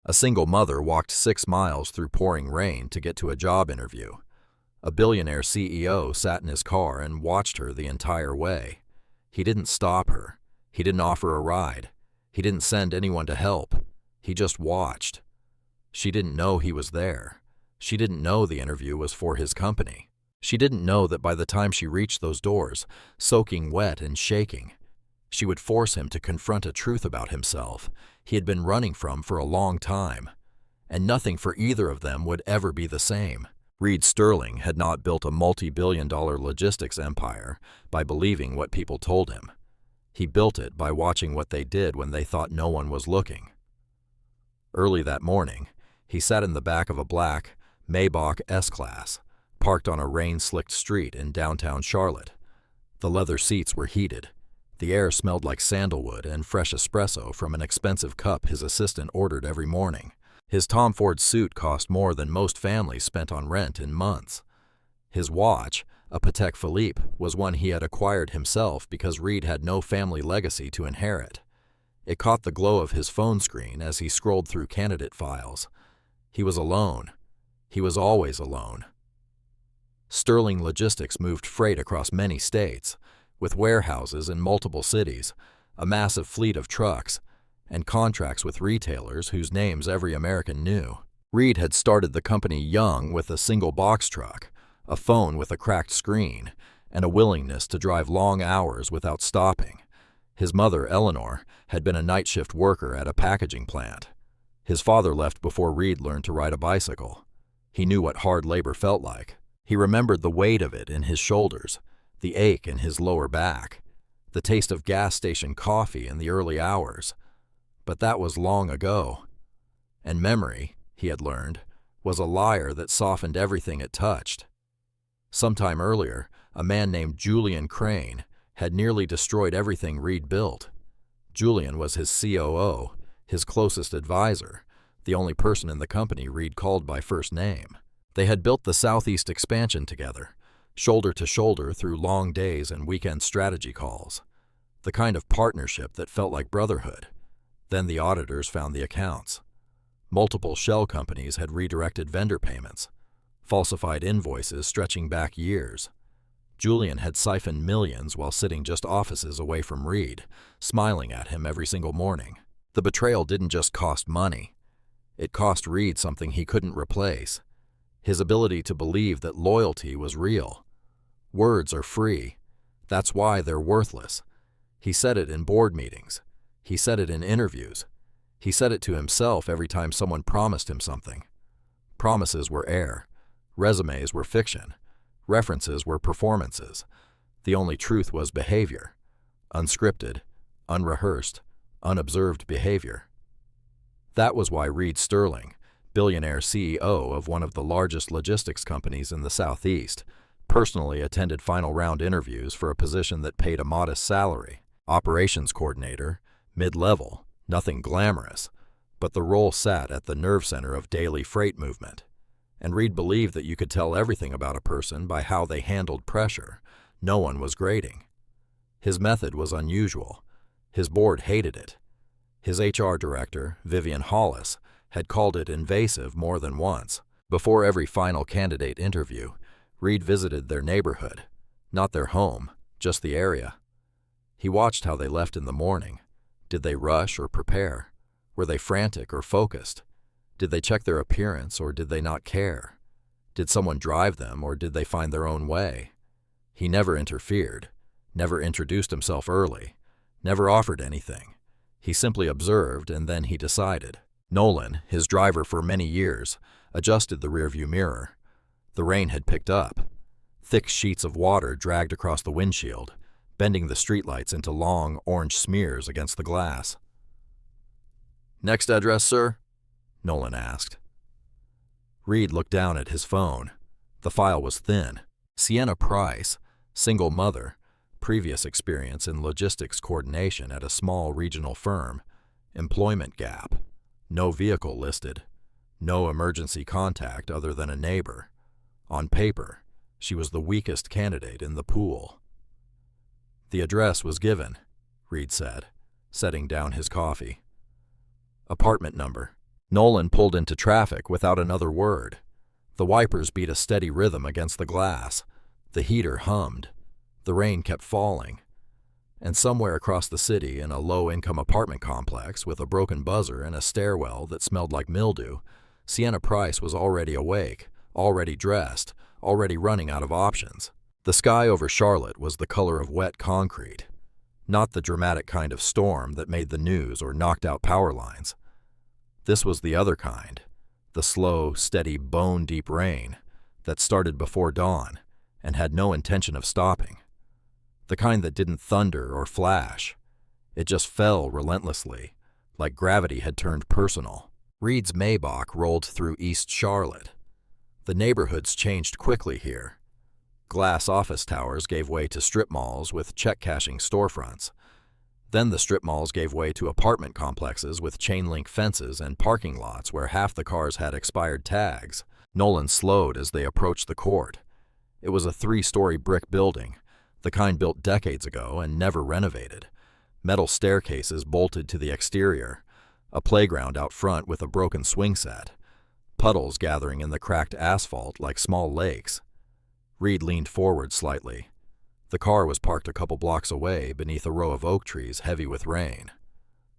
A single mother walked 6 miles through pouring rain to get to a job interview. A billionaire CEO sat in his car and watched her the entire way. He didn't stop her. He didn't offer a ride. He didn't send anyone to help. He just watched. She didn't know he was there. She didn't know the interview was for his company. She didn't know that by the time she reached those doors, soaking wet and shaking, she would force him to confront a truth about himself he had been running from for a long time, and nothing for either of them would ever be the same. Reed Sterling had not built a multi-billion-dollar logistics empire by believing what people told him. He built it by watching what they did when they thought no one was looking. Early that morning, he sat in the back of a black Maybach S-Class, parked on a rain-slicked street in downtown Charlotte. The leather seats were heated. The air smelled like sandalwood and fresh espresso from an expensive cup his assistant ordered every morning. His Tom Ford suit cost more than most families spent on rent in months. His watch, a Patek Philippe, was one he had acquired himself because Reed had no family legacy to inherit. It caught the glow of his phone screen as he scrolled through candidate files. He was alone. He was always alone. Sterling Logistics moved freight across many states, with warehouses in multiple cities, a massive fleet of trucks, and contracts with retailers whose names every American knew. Reed had started the company young with a single box truck, a phone with a cracked screen, and a willingness to drive long hours without stopping. His mother, Eleanor, had been a night shift worker at a packaging plant. His father left before Reed learned to ride a bicycle. He knew what hard labor felt like. He remembered the weight of it in his shoulders, the ache in his lower back, the taste of gas station coffee in the early hours. But that was long ago. And memory, he had learned, was a liar that softened everything it touched. Sometime earlier, a man named Julian Crane had nearly destroyed everything Reed built. Julian was his COO, his closest advisor, the only person in the company Reed called by first name. They had built the Southeast expansion together, shoulder to shoulder through long days and weekend strategy calls, the kind of partnership that felt like brotherhood. Then the auditors found the accounts. Multiple shell companies had redirected vendor payments, falsified invoices stretching back years. Julian had siphoned millions while sitting just offices away from Reed, smiling at him every single morning. The betrayal didn't just cost money. It cost Reed something he couldn't replace: his ability to believe that loyalty was real. Words are free. That's why they're worthless. He said it in board meetings. He said it in interviews. He said it to himself every time someone promised him something. Promises were air. Resumes were fiction. References were performances. The only truth was behavior. Unscripted, unrehearsed, unobserved behavior. That was why Reed Sterling, billionaire CEO of one of the largest logistics companies in the Southeast, personally attended final round interviews for a position that paid a modest salary. Operations coordinator, mid-level, nothing glamorous, but the role sat at the nerve center of daily freight movement. And Reed believed that you could tell everything about a person by how they handled pressure. No one was grading. His method was unusual. His board hated it. His HR director, Vivian Hollis, had called it invasive more than once. Before every final candidate interview, Reed visited their neighborhood, not their home, just the area. He watched how they left in the morning. Did they rush or prepare? Were they frantic or focused? Did they check their appearance or did they not care? Did someone drive them or did they find their own way? He never interfered, never introduced himself early, never offered anything. He simply observed and then he decided. Nolan, his driver for many years, adjusted the rearview mirror. The rain had picked up. Thick sheets of water dragged across the windshield, bending the streetlights into long, orange smears against the glass. "Next address, sir?" Nolan asked. Reed looked down at his phone. The file was thin. Sienna Price, single mother, previous experience in logistics coordination at a small regional firm, employment gap, no vehicle listed, no emergency contact other than a neighbor. On paper, she was the weakest candidate in the pool. The address was given, Reed said, setting down his coffee. Apartment number Nolan pulled into traffic without another word. The wipers beat a steady rhythm against the glass. The heater hummed. The rain kept falling. And somewhere across the city, in a low-income apartment complex with a broken buzzer and a stairwell that smelled like mildew, Sienna Price was already awake, already dressed, already running out of options. The sky over Charlotte was the color of wet concrete, not the dramatic kind of storm that made the news or knocked out power lines. This was the other kind, the slow, steady, bone-deep rain that started before dawn and had no intention of stopping. The kind that didn't thunder or flash. It just fell relentlessly, like gravity had turned personal. Reed's Maybach rolled through East Charlotte. The neighborhoods changed quickly here. Glass office towers gave way to strip malls with check-cashing storefronts. Then the strip malls gave way to apartment complexes with chain-link fences and parking lots where half the cars had expired tags. Nolan slowed as they approached the court. It was a 3-story brick building, the kind built decades ago and never renovated. Metal staircases bolted to the exterior, a playground out front with a broken swing set, puddles gathering in the cracked asphalt like small lakes. Reed leaned forward slightly. The car was parked a couple blocks away beneath a row of oak trees heavy with rain,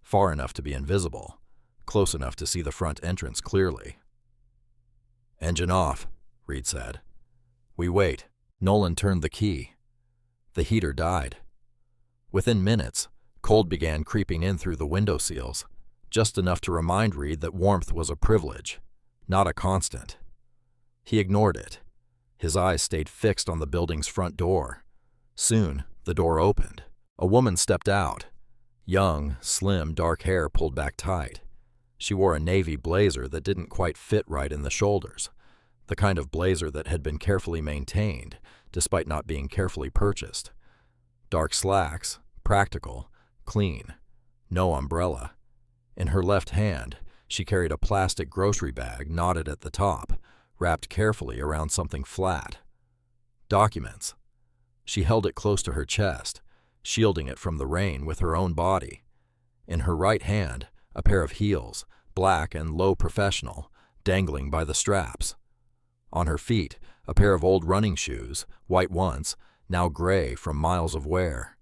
far enough to be invisible, close enough to see the front entrance clearly. "Engine off," Reed said. "We wait." Nolan turned the key. The heater died. Within minutes, cold began creeping in through the window seals, just enough to remind Reed that warmth was a privilege, not a constant. He ignored it. His eyes stayed fixed on the building's front door. Soon, the door opened. A woman stepped out. Young, slim, dark hair pulled back tight. She wore a navy blazer that didn't quite fit right in the shoulders, the kind of blazer that had been carefully maintained, despite not being carefully purchased. Dark slacks, practical, clean, no umbrella. In her left hand, she carried a plastic grocery bag knotted at the top, wrapped carefully around something flat. Documents. She held it close to her chest, shielding it from the rain with her own body. In her right hand, a pair of heels, black and low professional, dangling by the straps. On her feet, a pair of old running shoes, white once, now gray from miles of wear.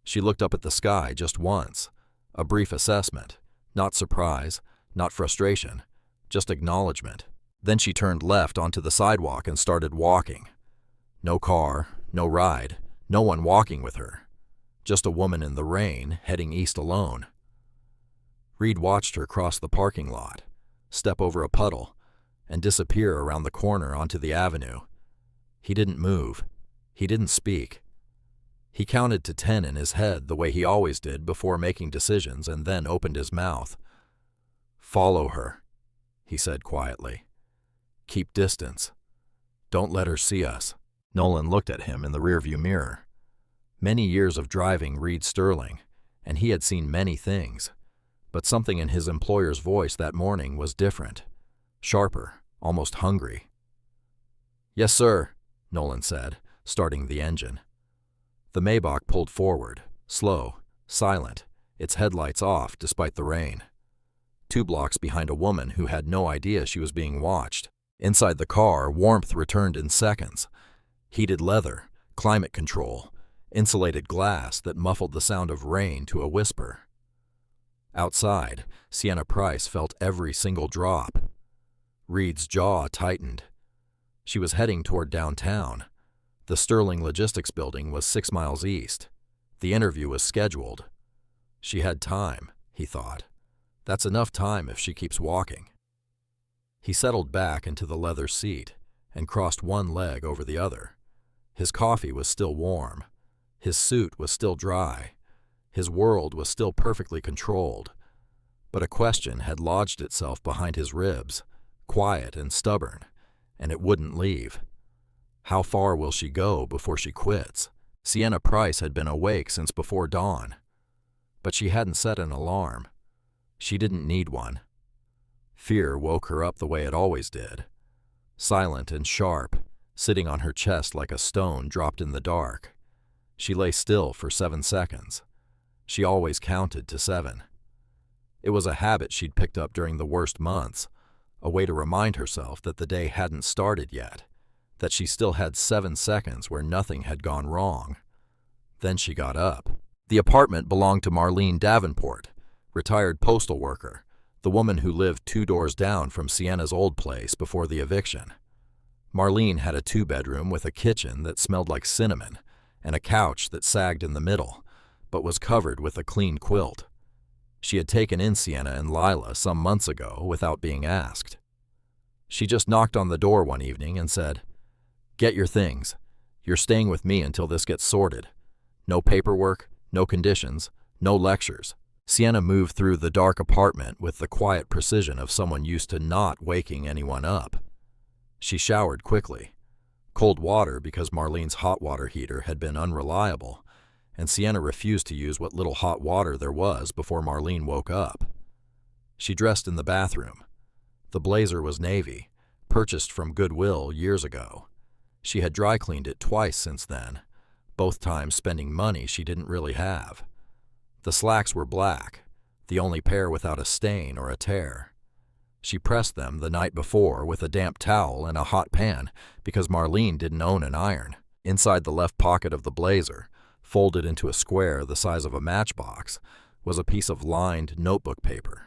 She looked up at the sky just once, a brief assessment, not surprise, not frustration, just acknowledgement. Then she turned left onto the sidewalk and started walking. No car, no ride, no one walking with her. Just a woman in the rain, heading east alone. Reed watched her cross the parking lot, step over a puddle, and disappear around the corner onto the avenue. He didn't move. He didn't speak. He counted to 10 in his head the way he always did before making decisions and then opened his mouth. "Follow her," he said quietly. "Keep distance. Don't let her see us." Nolan looked at him in the rearview mirror. Many years of driving Reed Sterling, and he had seen many things. But something in his employer's voice that morning was different. Sharper, almost hungry. "Yes, sir," Nolan said, starting the engine. The Maybach pulled forward, slow, silent, its headlights off despite the rain. 2 blocks behind a woman who had no idea she was being watched. Inside the car, warmth returned in seconds. Heated leather, climate control, insulated glass that muffled the sound of rain to a whisper. Outside, Sienna Price felt every single drop. Reed's jaw tightened. She was heading toward downtown. The Sterling Logistics Building was 6 miles east. The interview was scheduled. She had time, he thought. That's enough time if she keeps walking. He settled back into the leather seat and crossed one leg over the other. His coffee was still warm. His suit was still dry. His world was still perfectly controlled. But a question had lodged itself behind his ribs, quiet and stubborn, and it wouldn't leave. How far will she go before she quits? Sienna Price had been awake since before dawn. But she hadn't set an alarm. She didn't need one. Fear woke her up the way it always did. Silent and sharp, sitting on her chest like a stone dropped in the dark. She lay still for 7 seconds. She always counted to 7. It was a habit she'd picked up during the worst months, a way to remind herself that the day hadn't started yet, that she still had 7 seconds where nothing had gone wrong. Then she got up. The apartment belonged to Marlene Davenport, retired postal worker, the woman who lived 2 doors down from Sienna's old place before the eviction. Marlene had a 2-bedroom with a kitchen that smelled like cinnamon and a couch that sagged in the middle, but was covered with a clean quilt. She had taken in Sienna and Lila some months ago without being asked. She just knocked on the door one evening and said, "Get your things. You're staying with me until this gets sorted. No paperwork, no conditions, no lectures." Sienna moved through the dark apartment with the quiet precision of someone used to not waking anyone up. She showered quickly. Cold water because Marlene's hot water heater had been unreliable, and Sienna refused to use what little hot water there was before Marlene woke up. She dressed in the bathroom. The blazer was navy, purchased from Goodwill years ago. She had dry cleaned it twice since then, both times spending money she didn't really have. The slacks were black, the only pair without a stain or a tear. She pressed them the night before with a damp towel and a hot pan because Marlene didn't own an iron. Inside the left pocket of the blazer, folded into a square the size of a matchbox, was a piece of lined notebook paper.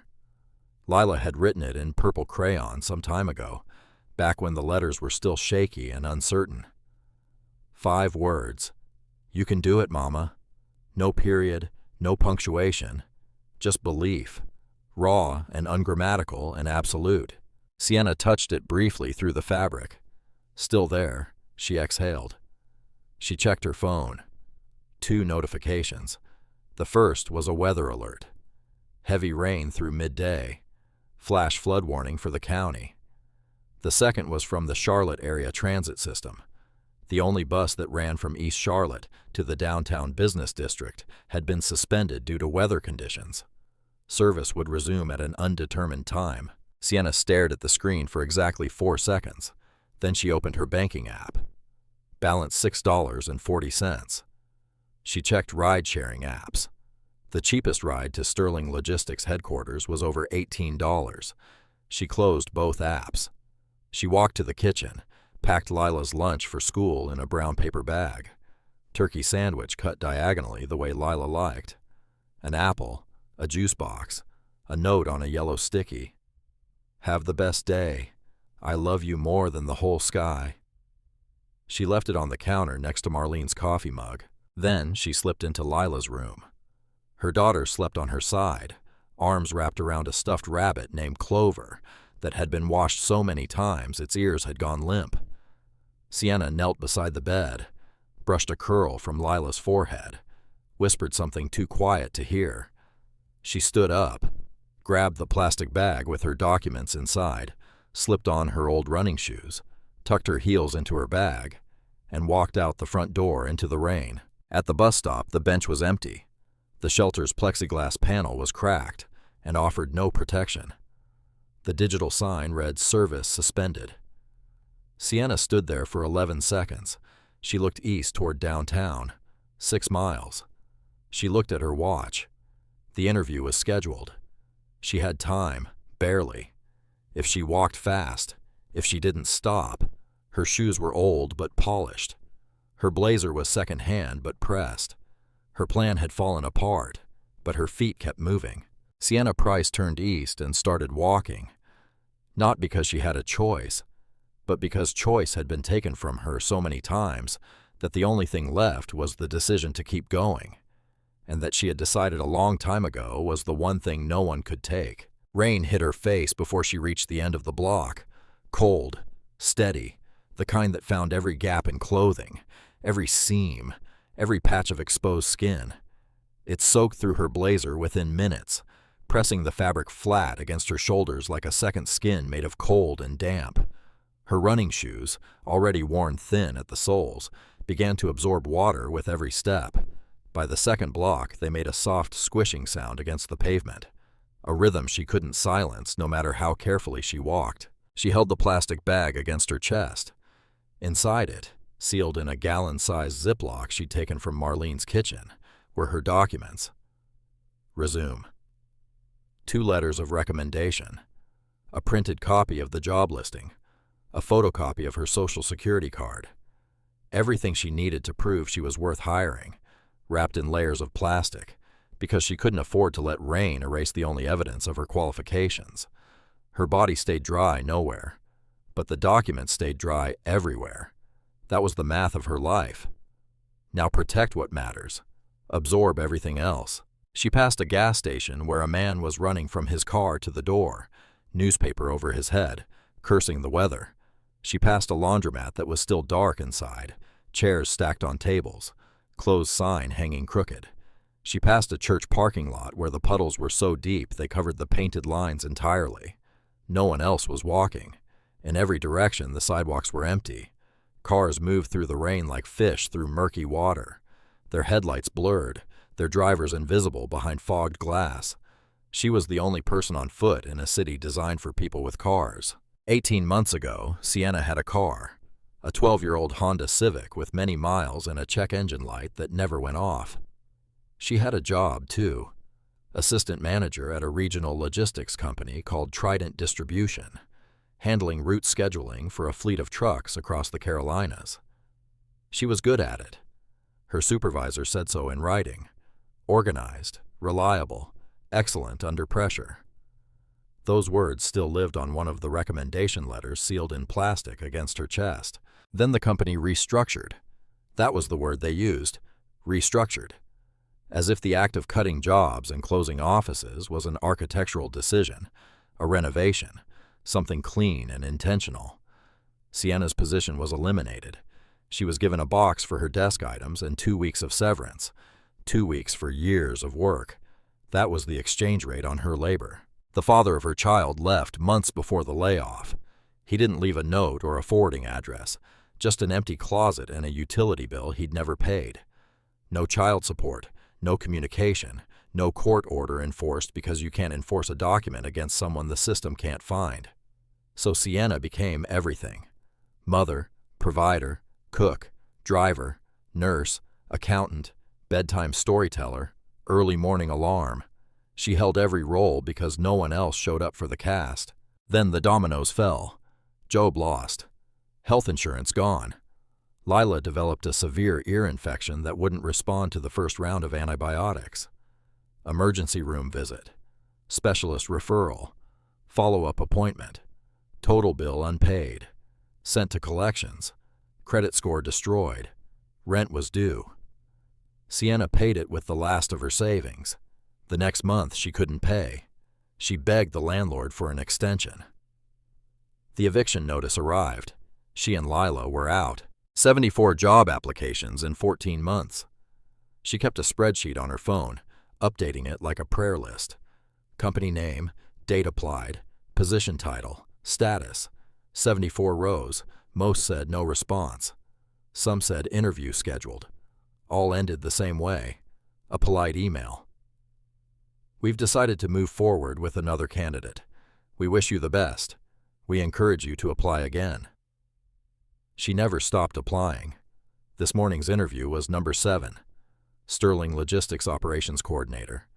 Lila had written it in purple crayon some time ago, back when the letters were still shaky and uncertain. 5 words. "You can do it, Mama." No period, no punctuation, just belief, raw and ungrammatical and absolute. Sienna touched it briefly through the fabric. Still there, she exhaled. She checked her phone. 2 notifications. The first was a weather alert. Heavy rain through midday. Flash flood warning for the county. The second was from the Charlotte area transit system. The only bus that ran from East Charlotte to the downtown business district had been suspended due to weather conditions. Service would resume at an undetermined time. Sienna stared at the screen for exactly 4 seconds. Then she opened her banking app. Balance $6.40. She checked ride-sharing apps. The cheapest ride to Sterling Logistics headquarters was over $18. She closed both apps. She walked to the kitchen, packed Lila's lunch for school in a brown paper bag. Turkey sandwich cut diagonally the way Lila liked. An apple, a juice box, a note on a yellow sticky. "Have the best day. I love you more than the whole sky." She left it on the counter next to Marlene's coffee mug. Then she slipped into Lila's room. Her daughter slept on her side, arms wrapped around a stuffed rabbit named Clover that had been washed so many times its ears had gone limp. Sienna knelt beside the bed, brushed a curl from Lila's forehead, whispered something too quiet to hear. She stood up, grabbed the plastic bag with her documents inside, slipped on her old running shoes, tucked her heels into her bag, and walked out the front door into the rain. At the bus stop, the bench was empty. The shelter's plexiglass panel was cracked and offered no protection. The digital sign read "Service Suspended." Sienna stood there for 11 seconds. She looked east toward downtown, 6 miles. She looked at her watch. The interview was scheduled. She had time, barely. If she walked fast, if she didn't stop, her shoes were old but polished. Her blazer was second-hand but pressed. Her plan had fallen apart, but her feet kept moving. Sienna Price turned east and started walking, not because she had a choice, but because choice had been taken from her so many times that the only thing left was the decision to keep going, and that she had decided a long time ago was the one thing no one could take. Rain hit her face before she reached the end of the block, cold, steady, the kind that found every gap in clothing, every seam, every patch of exposed skin. It soaked through her blazer within minutes, pressing the fabric flat against her shoulders like a second skin made of cold and damp. Her running shoes, already worn thin at the soles, began to absorb water with every step. By the second block, they made a soft squishing sound against the pavement, a rhythm she couldn't silence no matter how carefully she walked. She held the plastic bag against her chest. Inside it, sealed in a gallon-sized Ziploc she'd taken from Marlene's kitchen, were her documents. Resume. 2 letters of recommendation, a printed copy of the job listing, a photocopy of her social security card. Everything she needed to prove she was worth hiring, wrapped in layers of plastic, because she couldn't afford to let rain erase the only evidence of her qualifications. Her body stayed dry nowhere, but the documents stayed dry everywhere. That was the math of her life. Now protect what matters. Absorb everything else. She passed a gas station where a man was running from his car to the door, newspaper over his head, cursing the weather. She passed a laundromat that was still dark inside, chairs stacked on tables, closed sign hanging crooked. She passed a church parking lot where the puddles were so deep they covered the painted lines entirely. No one else was walking. In every direction, the sidewalks were empty. Cars moved through the rain like fish through murky water, their headlights blurred, their drivers invisible behind fogged glass. She was the only person on foot in a city designed for people with cars. 18 months ago, Sienna had a car, a 12-year-old Honda Civic with many miles and a check engine light that never went off. She had a job, too, assistant manager at a regional logistics company called Trident Distribution, handling route scheduling for a fleet of trucks across the Carolinas. She was good at it. Her supervisor said so in writing. Organized, reliable, excellent under pressure. Those words still lived on one of the recommendation letters sealed in plastic against her chest. Then the company restructured. That was the word they used, restructured. As if the act of cutting jobs and closing offices was an architectural decision, a renovation, something clean and intentional. Sienna's position was eliminated. She was given a box for her desk items and 2 weeks of severance. 2 weeks for years of work. That was the exchange rate on her labor. The father of her child left months before the layoff. He didn't leave a note or a forwarding address, just an empty closet and a utility bill he'd never paid. No child support, no communication, no court order enforced because you can't enforce a document against someone the system can't find. So Sienna became everything. Mother, provider, cook, driver, nurse, accountant, bedtime storyteller, early morning alarm. She held every role because no one else showed up for the cast. Then the dominoes fell. Job lost. Health insurance gone. Lila developed a severe ear infection that wouldn't respond to the first round of antibiotics. Emergency room visit. Specialist referral. Follow-up appointment. Total bill unpaid. Sent to collections. Credit score destroyed. Rent was due. Sienna paid it with the last of her savings. The next month she couldn't pay. She begged the landlord for an extension. The eviction notice arrived. She and Lila were out. 74 job applications in 14 months. She kept a spreadsheet on her phone, updating it like a prayer list. Company name, date applied, position title, status. 74 rows. Most said no response. Some said interview scheduled. All ended the same way. A polite email. We've decided to move forward with another candidate. We wish you the best. We encourage you to apply again. She never stopped applying. This morning's interview was number 7, Sterling Logistics Operations Coordinator.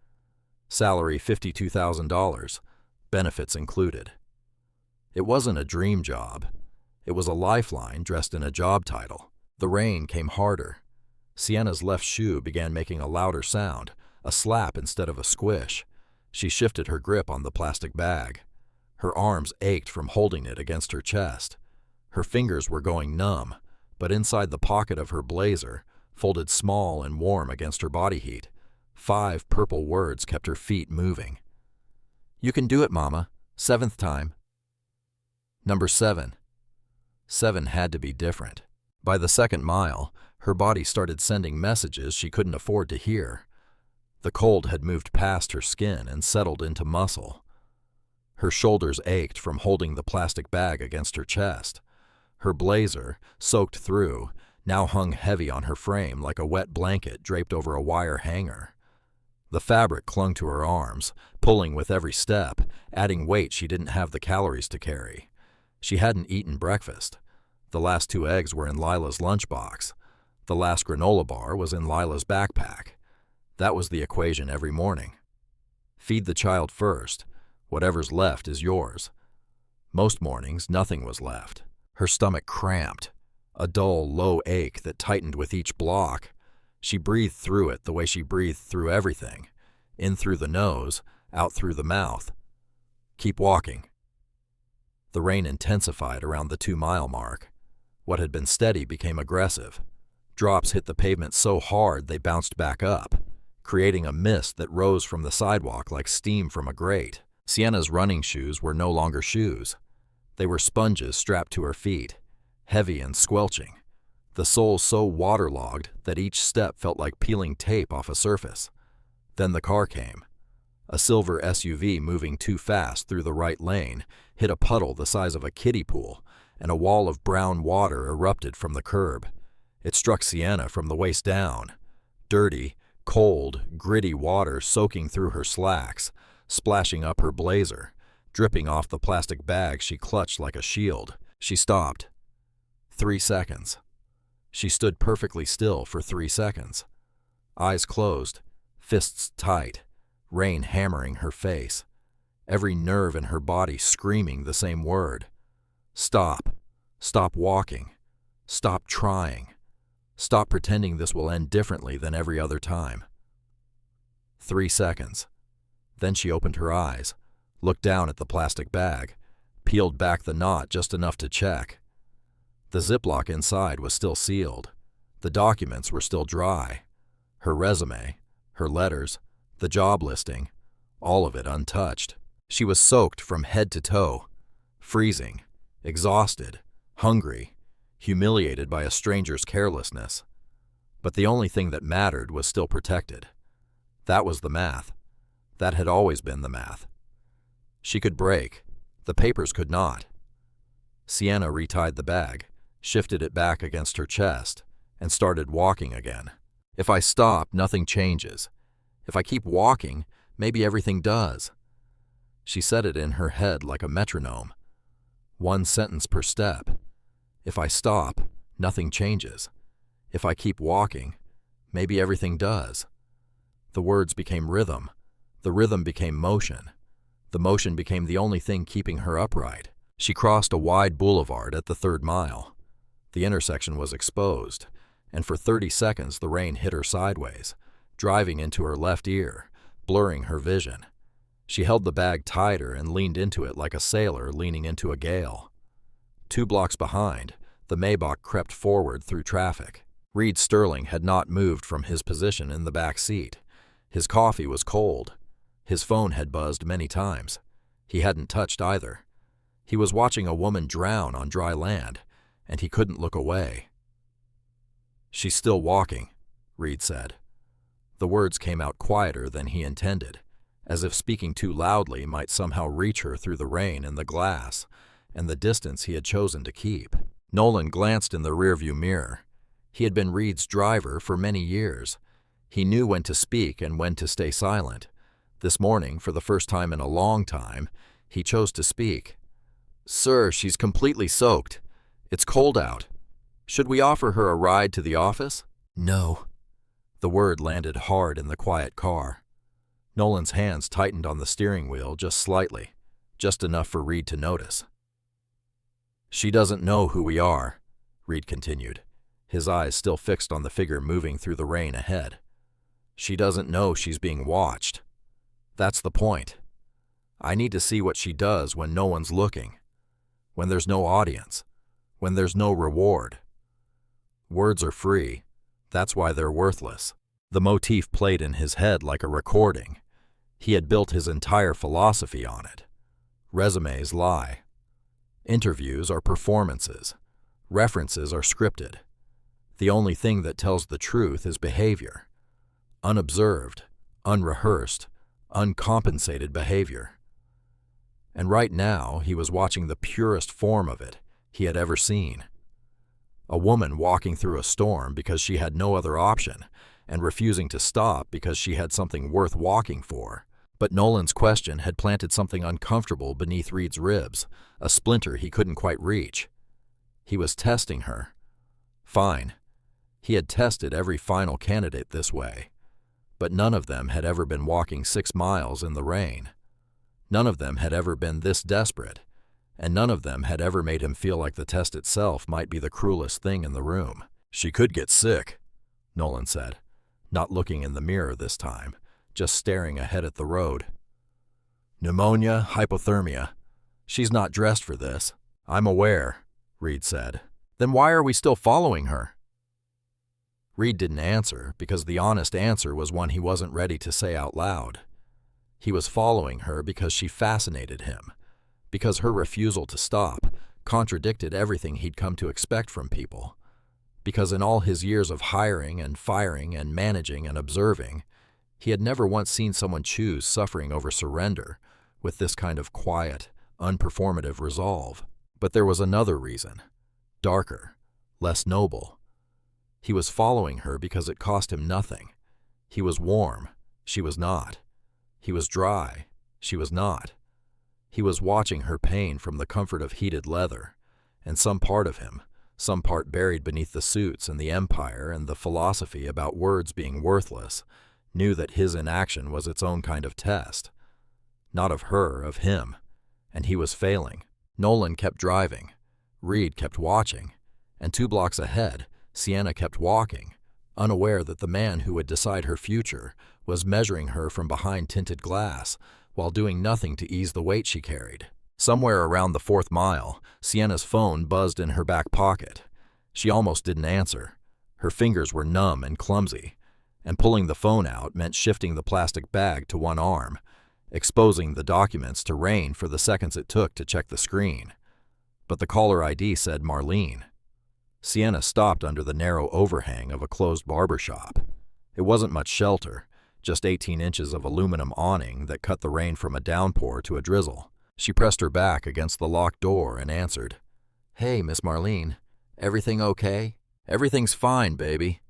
Salary $52,000, benefits included. It wasn't a dream job. It was a lifeline dressed in a job title. The rain came harder. Sienna's left shoe began making a louder sound, a slap instead of a squish. She shifted her grip on the plastic bag. Her arms ached from holding it against her chest. Her fingers were going numb, but inside the pocket of her blazer, folded small and warm against her body heat, 5 purple words kept her feet moving. "You can do it, Mama. 7th time." Number 7. 7 had to be different. By the second mile, her body started sending messages she couldn't afford to hear. The cold had moved past her skin and settled into muscle. Her shoulders ached from holding the plastic bag against her chest. Her blazer, soaked through, now hung heavy on her frame like a wet blanket draped over a wire hanger. The fabric clung to her arms, pulling with every step, adding weight she didn't have the calories to carry. She hadn't eaten breakfast. The last 2 eggs were in Lila's lunchbox. The last granola bar was in Lila's backpack. That was the equation every morning. Feed the child first, Whatever's left is yours. Most mornings, nothing was left. Her stomach cramped, a dull, low ache that tightened with each block. She breathed through it the way she breathed through everything, in through the nose, out through the mouth. Keep walking. The rain intensified around the 2-mile mark. What had been steady became aggressive. Drops hit the pavement so hard they bounced back up, creating a mist that rose from the sidewalk like steam from a grate. Sienna's running shoes were no longer shoes. They were sponges strapped to her feet, heavy and squelching, the soles so waterlogged that each step felt like peeling tape off a surface. Then the car came. A silver SUV moving too fast through the right lane hit a puddle the size of a kiddie pool, and a wall of brown water erupted from the curb. It struck Sienna from the waist down. Dirty, cold, gritty water soaking through her slacks, splashing up her blazer, dripping off the plastic bag she clutched like a shield. She stopped. 3 seconds. She stood perfectly still for 3 seconds. Eyes closed, fists tight, rain hammering her face, every nerve in her body screaming the same word. Stop. Stop walking. Stop trying. Stop pretending this will end differently than every other time. 3 seconds. Then she opened her eyes, looked down at the plastic bag, peeled back the knot just enough to check. The Ziploc inside was still sealed. The documents were still dry. Her resume, her letters, the job listing, all of it untouched. She was soaked from head to toe, freezing, exhausted, hungry, humiliated by a stranger's carelessness. But the only thing that mattered was still protected. That was the math. That had always been the math. She could break. The papers could not. Sienna retied the bag, shifted it back against her chest, and started walking again. If I stop, nothing changes. If I keep walking, maybe everything does. She said it in her head like a metronome. 1 sentence per step. If I stop, nothing changes. If I keep walking, maybe everything does. The words became rhythm. The rhythm became motion. The motion became the only thing keeping her upright. She crossed a wide boulevard at the 3rd mile. The intersection was exposed, and for 30 seconds the rain hit her sideways, driving into her left ear, blurring her vision. She held the bag tighter and leaned into it like a sailor leaning into a gale. 2 blocks behind, the Maybach crept forward through traffic. Reed Sterling had not moved from his position in the back seat. His coffee was cold. His phone had buzzed many times. He hadn't touched either. He was watching a woman drown on dry land, and he couldn't look away. "She's still walking," Reed said. The words came out quieter than he intended, as if speaking too loudly might somehow reach her through the rain and the glass, and the distance he had chosen to keep. Nolan glanced in the rearview mirror. He had been Reed's driver for many years. He knew when to speak and when to stay silent. This morning, for the first time in a long time, he chose to speak. "Sir, she's completely soaked. It's cold out. Should we offer her a ride to the office?" "No." The word landed hard in the quiet car. Nolan's hands tightened on the steering wheel just slightly, just enough for Reed to notice. "She doesn't know who we are," Reed continued, his eyes still fixed on the figure moving through the rain ahead. "She doesn't know she's being watched. That's the point. I need to see what she does when no one's looking, when there's no audience, when there's no reward. Words are free. That's why they're worthless." The motif played in his head like a recording. He had built his entire philosophy on it. Resumes lie. Interviews are performances. References are scripted. The only thing that tells the truth is behavior. Unobserved, unrehearsed, uncompensated behavior. And right now he was watching the purest form of it he had ever seen. A woman walking through a storm because she had no other option and refusing to stop because she had something worth walking for. But Nolan's question had planted something uncomfortable beneath Reed's ribs, a splinter he couldn't quite reach. He was testing her. Fine. He had tested every final candidate this way, but none of them had ever been walking 6 miles in the rain. None of them had ever been this desperate, and none of them had ever made him feel like the test itself might be the cruelest thing in the room. "She could get sick," Nolan said, not looking in the mirror this time, just staring ahead at the road. "Pneumonia, hypothermia. She's not dressed for this." "I'm aware," Reed said. "Then why are we still following her?" Reed didn't answer because the honest answer was one he wasn't ready to say out loud. He was following her because she fascinated him, because her refusal to stop contradicted everything he'd come to expect from people, because in all his years of hiring and firing and managing and observing, he had never once seen someone choose suffering over surrender with this kind of quiet, unperformative resolve. But there was another reason, darker, less noble. He was following her because it cost him nothing. He was warm, she was not. He was dry, she was not. He was watching her pain from the comfort of heated leather, and some part of him, some part buried beneath the suits and the empire and the philosophy about words being worthless, knew that his inaction was its own kind of test. Not of her, of him. And he was failing. Nolan kept driving. Reed kept watching. And 2 blocks ahead, Sienna kept walking, unaware that the man who would decide her future was measuring her from behind tinted glass while doing nothing to ease the weight she carried. Somewhere around the 4th mile, Sienna's phone buzzed in her back pocket. She almost didn't answer. Her fingers were numb and clumsy, and pulling the phone out meant shifting the plastic bag to one arm, exposing the documents to rain for the seconds it took to check the screen. But the caller ID said Marlene. Sienna stopped under the narrow overhang of a closed barber shop. It wasn't much shelter, just 18 inches of aluminum awning that cut the rain from a downpour to a drizzle. She pressed her back against the locked door and answered. "Hey, Miss Marlene. Everything okay?" "Everything's fine, baby.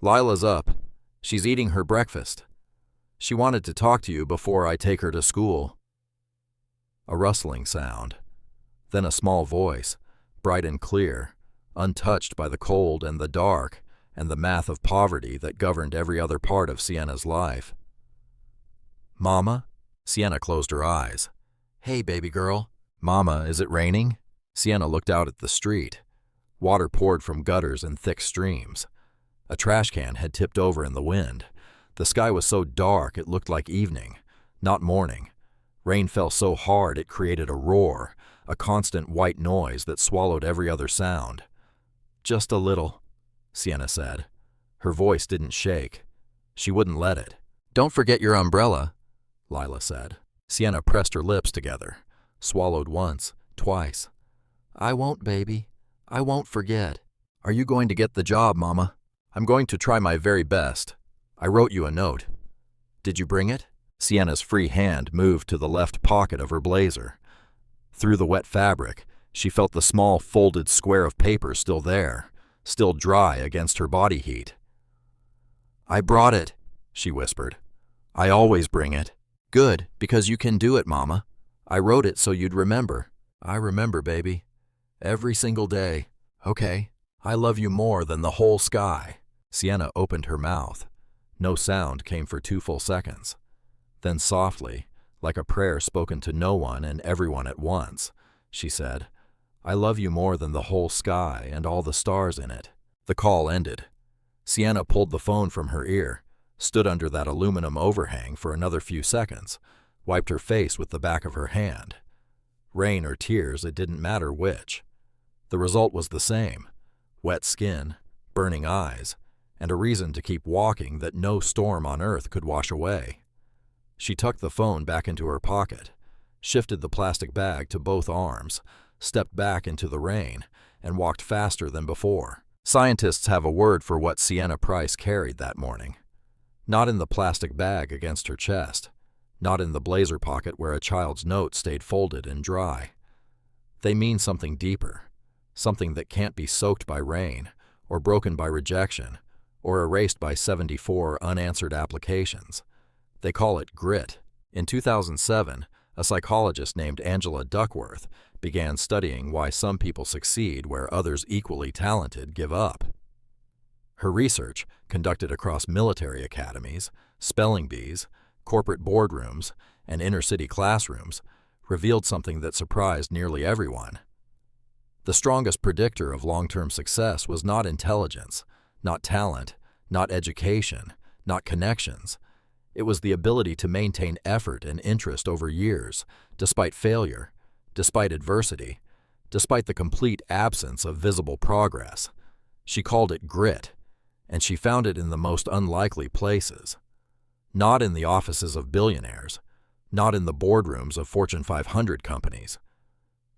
Lila's up. She's eating her breakfast. She wanted to talk to you before I take her to school." A rustling sound. Then a small voice, bright and clear, untouched by the cold and the dark and the math of poverty that governed every other part of Sienna's life. "Mama?" Sienna closed her eyes. "Hey, baby girl." "Mama, is it raining?" Sienna looked out at the street. Water poured from gutters in thick streams. A trash can had tipped over in the wind. The sky was so dark it looked like evening, not morning. Rain fell so hard it created a roar, a constant white noise that swallowed every other sound. "Just a little," Sienna said. Her voice didn't shake. She wouldn't let it. "Don't forget your umbrella," Lila said. Sienna pressed her lips together, swallowed once, twice. "I won't, baby. I won't forget." "Are you going to get the job, Mama?" "I'm going to try my very best. I wrote you a note." "Did you bring it?" Sienna's free hand moved to the left pocket of her blazer. Through the wet fabric, she felt the small folded square of paper still there, still dry against her body heat. "I brought it," she whispered. "I always bring it." "Good, because you can do it, Mama. I wrote it so you'd remember." "I remember, baby. Every single day." "Okay. I love you more than the whole sky." Sienna opened her mouth. No sound came for 2 full seconds. Then softly, like a prayer spoken to no one and everyone at once, she said, "I love you more than the whole sky and all the stars in it." The call ended. Sienna pulled the phone from her ear, stood under that aluminum overhang for another few seconds, wiped her face with the back of her hand. Rain or tears, it didn't matter which. The result was the same: wet skin, burning eyes, and a reason to keep walking that no storm on earth could wash away. She tucked the phone back into her pocket, shifted the plastic bag to both arms, stepped back into the rain, and walked faster than before. Scientists have a word for what Sienna Price carried that morning. Not in the plastic bag against her chest, not in the blazer pocket where a child's note stayed folded and dry. They mean something deeper, something that can't be soaked by rain, or broken by rejection, or erased by 74 unanswered applications. They call it grit. In 2007, a psychologist named Angela Duckworth began studying why some people succeed where others equally talented give up. Her research, conducted across military academies, spelling bees, corporate boardrooms, and inner-city classrooms revealed something that surprised nearly everyone. The strongest predictor of long-term success was not intelligence, not talent, not education, not connections. It was the ability to maintain effort and interest over years, despite failure, despite adversity, despite the complete absence of visible progress. She called it grit, and she found it in the most unlikely places. Not in the offices of billionaires, not in the boardrooms of Fortune 500 companies.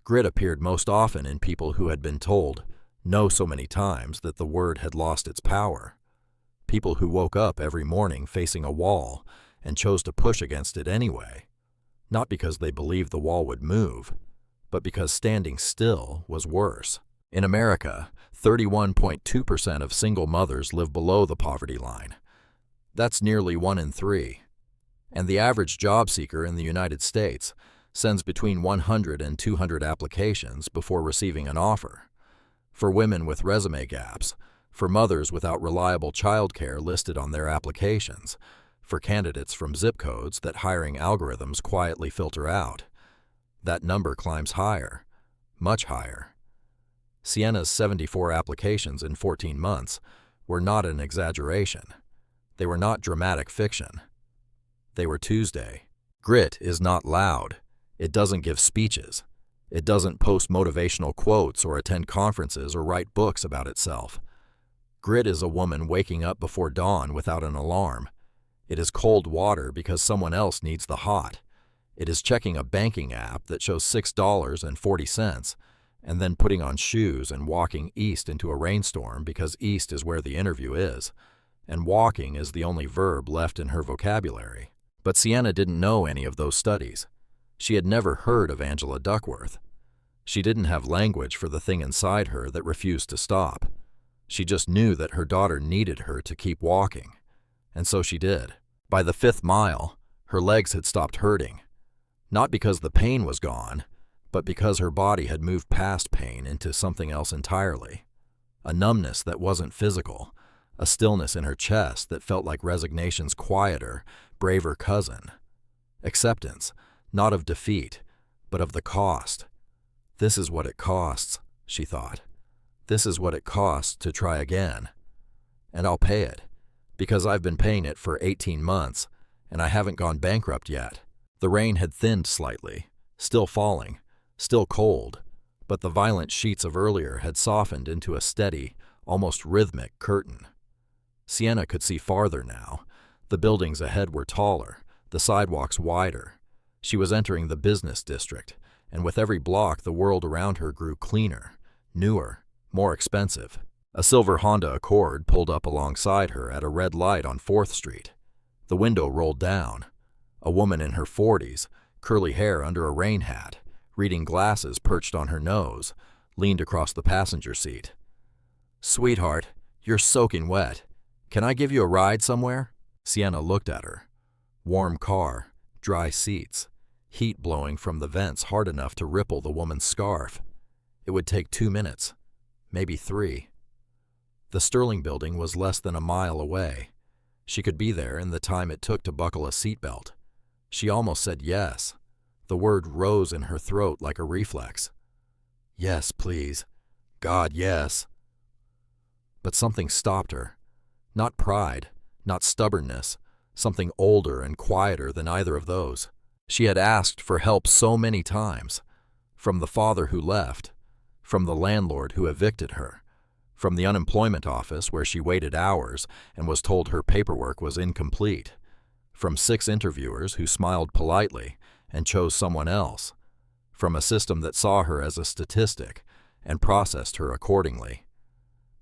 Grit appeared most often in people who had been told no so many times that the word had lost its power. People who woke up every morning facing a wall and chose to push against it anyway, not because they believed the wall would move, but because standing still was worse. In America, 31.2% of single mothers live below the poverty line. That's nearly 1 in 3. And the average job seeker in the United States sends between 100 and 200 applications before receiving an offer. For women with resume gaps, for mothers without reliable childcare listed on their applications, for candidates from zip codes that hiring algorithms quietly filter out. That number climbs higher, much higher. Sienna's 74 applications in 14 months were not an exaggeration. They were not dramatic fiction. They were Tuesday. Grit is not loud. It doesn't give speeches. It doesn't post motivational quotes or attend conferences or write books about itself. Grit is a woman waking up before dawn without an alarm. It is cold water because someone else needs the hot. It is checking a banking app that shows $6.40 and then putting on shoes and walking east into a rainstorm because east is where the interview is, and walking is the only verb left in her vocabulary. But Sienna didn't know any of those studies. She had never heard of Angela Duckworth. She didn't have language for the thing inside her that refused to stop. She just knew that her daughter needed her to keep walking, and so she did. By the 5th mile, her legs had stopped hurting, not because the pain was gone, but because her body had moved past pain into something else entirely. A numbness that wasn't physical, a stillness in her chest that felt like resignation's quieter, braver cousin. Acceptance, not of defeat, but of the cost. This is what it costs, she thought. This is what it costs to try again. And I'll pay it, because I've been paying it for 18 months, and I haven't gone bankrupt yet. The rain had thinned slightly, still falling, still cold, but the violent sheets of earlier had softened into a steady, almost rhythmic curtain. Sienna could see farther now. The buildings ahead were taller, the sidewalks wider. She was entering the business district, and with every block the world around her grew cleaner, newer, more expensive. A silver Honda Accord pulled up alongside her at a red light on 4th Street. The window rolled down. A woman in her 40s, curly hair under a rain hat, reading glasses perched on her nose, leaned across the passenger seat. "Sweetheart, you're soaking wet. Can I give you a ride somewhere?" Sienna looked at her. Warm car, dry seats, heat blowing from the vents hard enough to ripple the woman's scarf. It would take 2 minutes, maybe 3. The Sterling building was less than a mile away. She could be there in the time it took to buckle a seatbelt. She almost said yes. The word rose in her throat like a reflex. Yes, please. God, yes. But something stopped her. Not pride, not stubbornness, something older and quieter than either of those. She had asked for help so many times, from the father who left, from the landlord who evicted her, from the unemployment office where she waited hours and was told her paperwork was incomplete, from 6 interviewers who smiled politely and chose someone else, from a system that saw her as a statistic and processed her accordingly.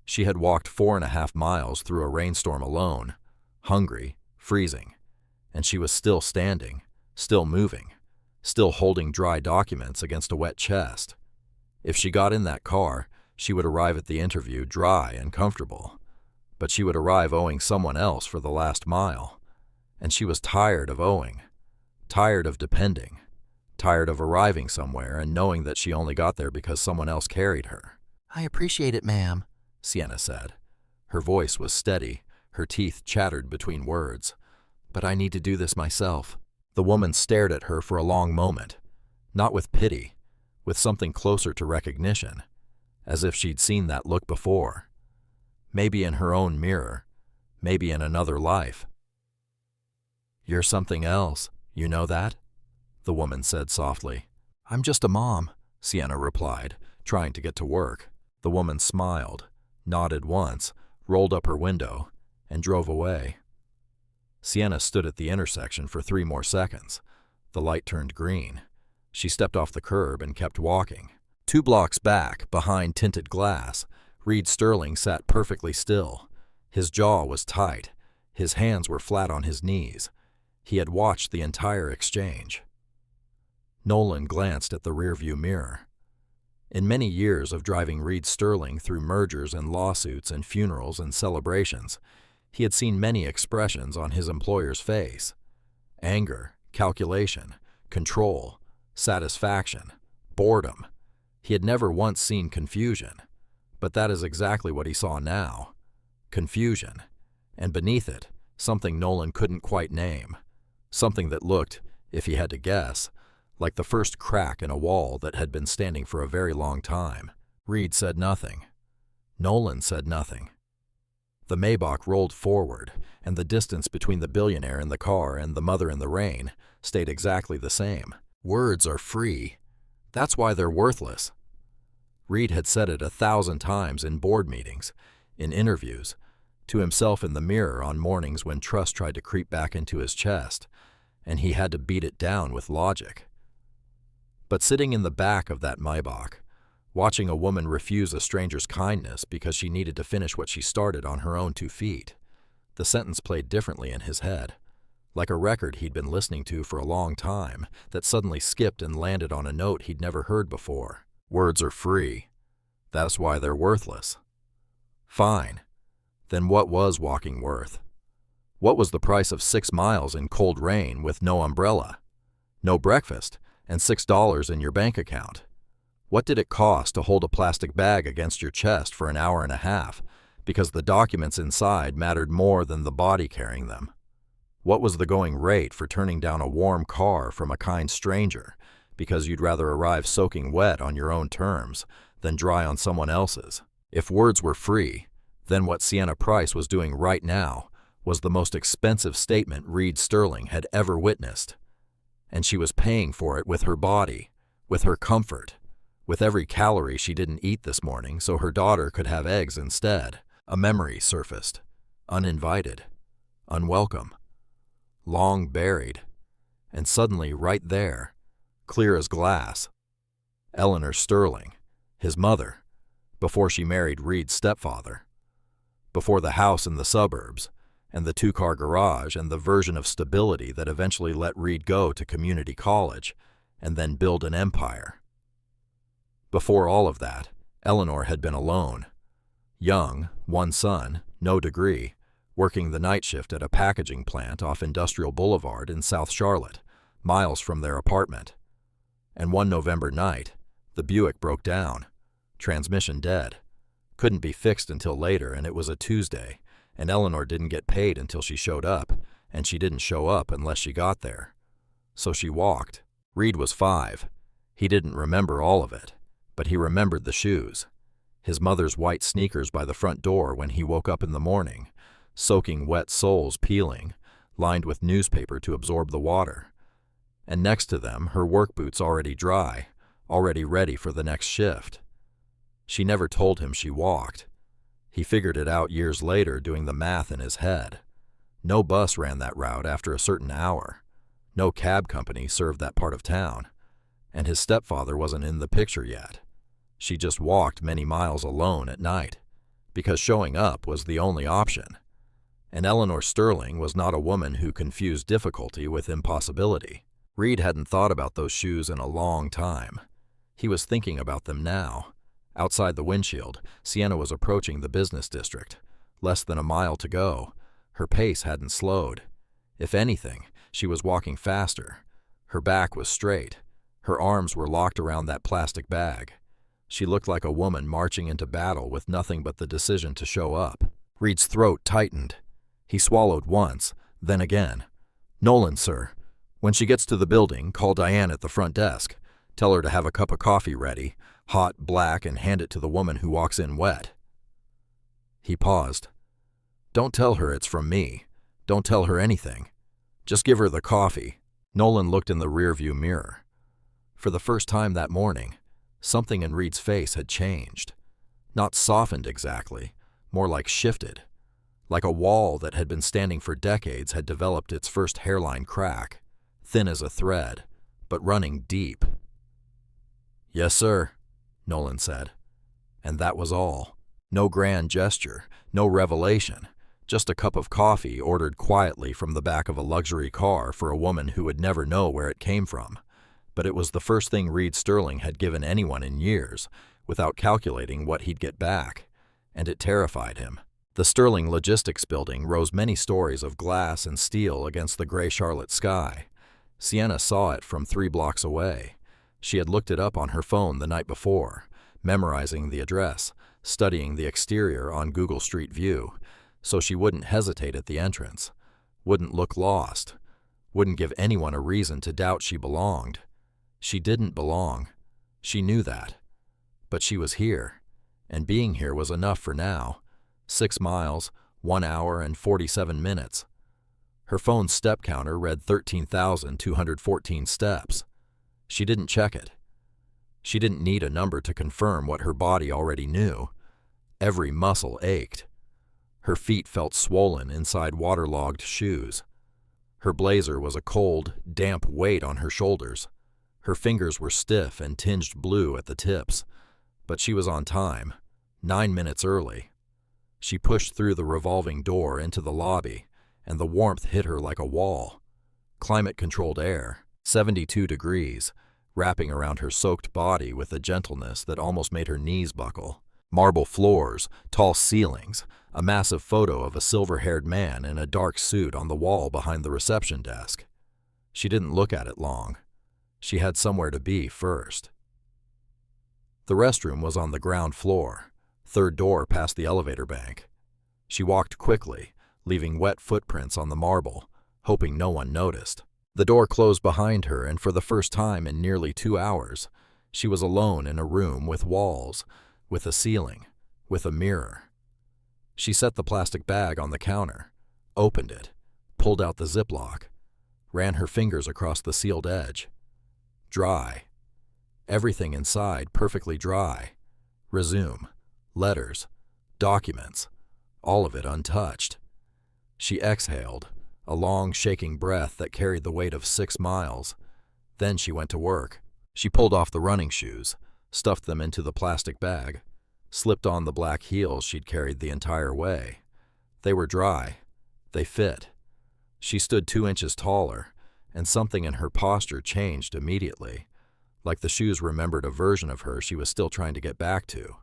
She had walked 4.5 miles through a rainstorm alone, hungry, freezing, and she was still standing, still moving, still holding dry documents against a wet chest. If she got in that car, she would arrive at the interview dry and comfortable, but she would arrive owing someone else for the last mile, and she was tired of owing, tired of depending, tired of arriving somewhere and knowing that she only got there because someone else carried her. "I appreciate it, ma'am," Sienna said. Her voice was steady, her teeth chattered between words. "But I need to do this myself." The woman stared at her for a long moment, not with pity, with something closer to recognition, as if she'd seen that look before. Maybe in her own mirror, maybe in another life. "You're something else, you know that?" the woman said softly. "I'm just a mom," Sienna replied, trying to get to work. The woman smiled, nodded once, rolled up her window, and drove away. Sienna stood at the intersection for 3 more seconds. The light turned green. She stepped off the curb and kept walking. 2 blocks back, behind tinted glass, Reed Sterling sat perfectly still. His jaw was tight. His hands were flat on his knees. He had watched the entire exchange. Nolan glanced at the rearview mirror. In many years of driving Reed Sterling through mergers and lawsuits and funerals and celebrations, he had seen many expressions on his employer's face: anger, calculation, control, satisfaction, boredom. He had never once seen confusion, but that is exactly what he saw now. Confusion, and beneath it, something Nolan couldn't quite name. Something that looked, if he had to guess, like the first crack in a wall that had been standing for a very long time. Reed said nothing. Nolan said nothing. The Maybach rolled forward, and the distance between the billionaire in the car and the mother in the rain stayed exactly the same. Words are free. That's why they're worthless. Reed had said it 1,000 times in board meetings, in interviews, to himself in the mirror on mornings when trust tried to creep back into his chest, and he had to beat it down with logic. But sitting in the back of that Maybach, watching a woman refuse a stranger's kindness because she needed to finish what she started on her own 2 feet, the sentence played differently in his head, like a record he'd been listening to for a long time that suddenly skipped and landed on a note he'd never heard before. Words are free. That's why they're worthless. Fine. Then what was walking worth? What was the price of 6 miles in cold rain with no umbrella, no breakfast, and $6 in your bank account? What did it cost to hold a plastic bag against your chest for an hour and a half because the documents inside mattered more than the body carrying them? What was the going rate for turning down a warm car from a kind stranger because you'd rather arrive soaking wet on your own terms than dry on someone else's? If words were free, then what Sienna Price was doing right now was the most expensive statement Reed Sterling had ever witnessed. And she was paying for it with her body, with her comfort, with every calorie she didn't eat this morning so her daughter could have eggs instead. A memory surfaced, uninvited, unwelcome, long buried, and suddenly right there, clear as glass, Eleanor Sterling, his mother, before she married Reed's stepfather, before the house in the suburbs, and the 2-car garage and the version of stability that eventually let Reed go to community college and then build an empire. Before all of that, Eleanor had been alone. Young, 1 son, no degree, working the night shift at a packaging plant off Industrial Boulevard in South Charlotte, miles from their apartment. And one November night, the Buick broke down, transmission dead. Couldn't be fixed until later, and it was a Tuesday, and Eleanor didn't get paid until she showed up, and she didn't show up unless she got there. So she walked. Reed was 5. He didn't remember all of it, but he remembered the shoes. His mother's white sneakers by the front door when he woke up in the morning, soaking wet soles peeling, lined with newspaper to absorb the water. And next to them, her work boots already dry, already ready for the next shift. She never told him she walked. He figured it out years later doing the math in his head. No bus ran that route after a certain hour. No cab company served that part of town. And his stepfather wasn't in the picture yet. She just walked many miles alone at night, because showing up was the only option. And Eleanor Sterling was not a woman who confused difficulty with impossibility. Reed hadn't thought about those shoes in a long time. He was thinking about them now. Outside the windshield, Sienna was approaching the business district. Less than a mile to go. Her pace hadn't slowed. If anything, she was walking faster. Her back was straight. Her arms were locked around that plastic bag. She looked like a woman marching into battle with nothing but the decision to show up. Reed's throat tightened. He swallowed once, then again. "Nolan, sir. When she gets to the building, call Diane at the front desk. Tell her to have a cup of coffee ready, hot, black, and hand it to the woman who walks in wet." He paused. "Don't tell her it's from me. Don't tell her anything. Just give her the coffee." Nolan looked in the rearview mirror. For the first time that morning, something in Reed's face had changed. Not softened exactly, more like shifted. Like a wall that had been standing for decades had developed its first hairline crack, thin as a thread, but running deep. "Yes, sir," Nolan said. And that was all. No grand gesture, no revelation, just a cup of coffee ordered quietly from the back of a luxury car for a woman who would never know where it came from. But it was the first thing Reed Sterling had given anyone in years, without calculating what he'd get back, and it terrified him. The Sterling Logistics building rose many stories of glass and steel against the gray Charlotte sky. Sienna saw it from 3 blocks away. She had looked it up on her phone the night before, memorizing the address, studying the exterior on Google Street View, so she wouldn't hesitate at the entrance, wouldn't look lost, wouldn't give anyone a reason to doubt she belonged. She didn't belong. She knew that. But she was here, and being here was enough for now. 6 miles, 1 hour and 47 minutes. Her phone's step counter read 13,214 steps. She didn't check it. She didn't need a number to confirm what her body already knew. Every muscle ached. Her feet felt swollen inside waterlogged shoes. Her blazer was a cold, damp weight on her shoulders. Her fingers were stiff and tinged blue at the tips. But she was on time, 9 minutes early. She pushed through the revolving door into the lobby, and the warmth hit her like a wall. Climate-controlled air, 72 degrees, wrapping around her soaked body with a gentleness that almost made her knees buckle. Marble floors, tall ceilings, a massive photo of a silver-haired man in a dark suit on the wall behind the reception desk. She didn't look at it long. She had somewhere to be first. The restroom was on the ground floor, 3rd door past the elevator bank. She walked quickly, leaving wet footprints on the marble, hoping no one noticed. The door closed behind her, and for the first time in nearly 2 hours, she was alone in a room with walls, with a ceiling, with a mirror. She set the plastic bag on the counter, opened it, pulled out the Ziploc, ran her fingers across the sealed edge. Dry. Everything inside perfectly dry. Resume. Letters. Documents. All of it untouched. She exhaled, a long, shaking breath that carried the weight of 6 miles. Then she went to work. She pulled off the running shoes, stuffed them into the plastic bag, slipped on the black heels she'd carried the entire way. They were dry. They fit. She stood 2 inches taller, and something in her posture changed immediately, like the shoes remembered a version of her she was still trying to get back to.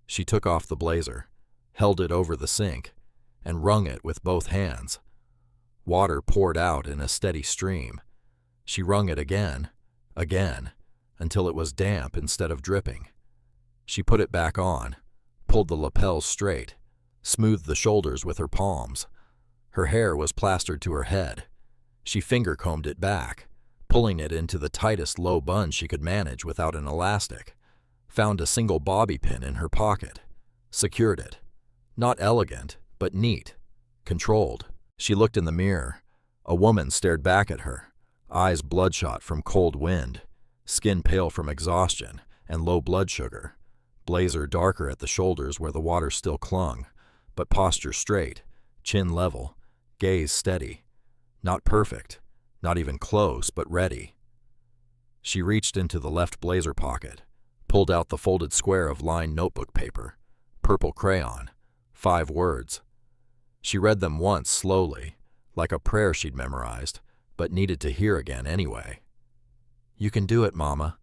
She took off the blazer, held it over the sink, and wrung it with both hands. Water poured out in a steady stream. She wrung it again, until it was damp instead of dripping. She put it back on, pulled the lapels straight, smoothed the shoulders with her palms. Her hair was plastered to her head. She finger-combed it back, pulling it into the tightest low bun she could manage without an elastic. Found a single bobby pin in her pocket. Secured it. Not elegant, but neat. Controlled. She looked in the mirror. A woman stared back at her, eyes bloodshot from cold wind, skin pale from exhaustion and low blood sugar, blazer darker at the shoulders where the water still clung, but posture straight, chin level, gaze steady. Not perfect, not even close, but ready. She reached into the left blazer pocket, pulled out the folded square of lined notebook paper, purple crayon, 5 words. She read them once slowly, like a prayer she'd memorized, but needed to hear again anyway. "You can do it, Mama."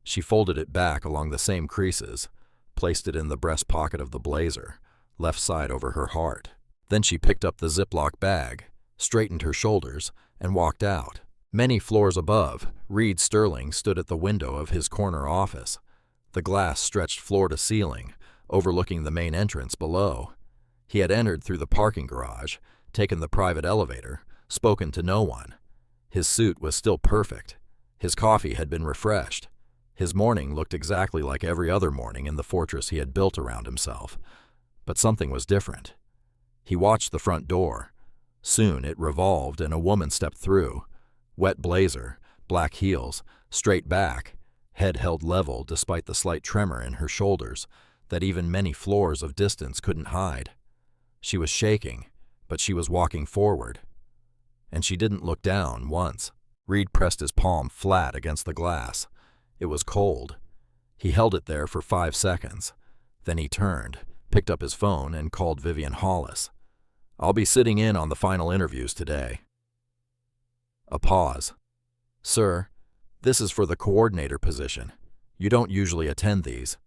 She folded it back along the same creases, placed it in the breast pocket of the blazer, left side over her heart. Then she picked up the Ziploc bag, straightened her shoulders, and walked out. Many floors above, Reed Sterling stood at the window of his corner office. The glass stretched floor to ceiling, overlooking the main entrance below. He had entered through the parking garage, taken the private elevator, spoken to no one. His suit was still perfect. His coffee had been refreshed. His morning looked exactly like every other morning in the fortress he had built around himself. But something was different. He watched the front door. Soon it revolved and a woman stepped through. Wet blazer, black heels, straight back, head held level despite the slight tremor in her shoulders that even many floors of distance couldn't hide. She was shaking, but she was walking forward. And she didn't look down once. Reed pressed his palm flat against the glass. It was cold. He held it there for 5 seconds. Then he turned, picked up his phone, and called Vivian Hollis. "I'll be sitting in on the final interviews today." A pause. "Sir, this is for the coordinator position. You don't usually attend these."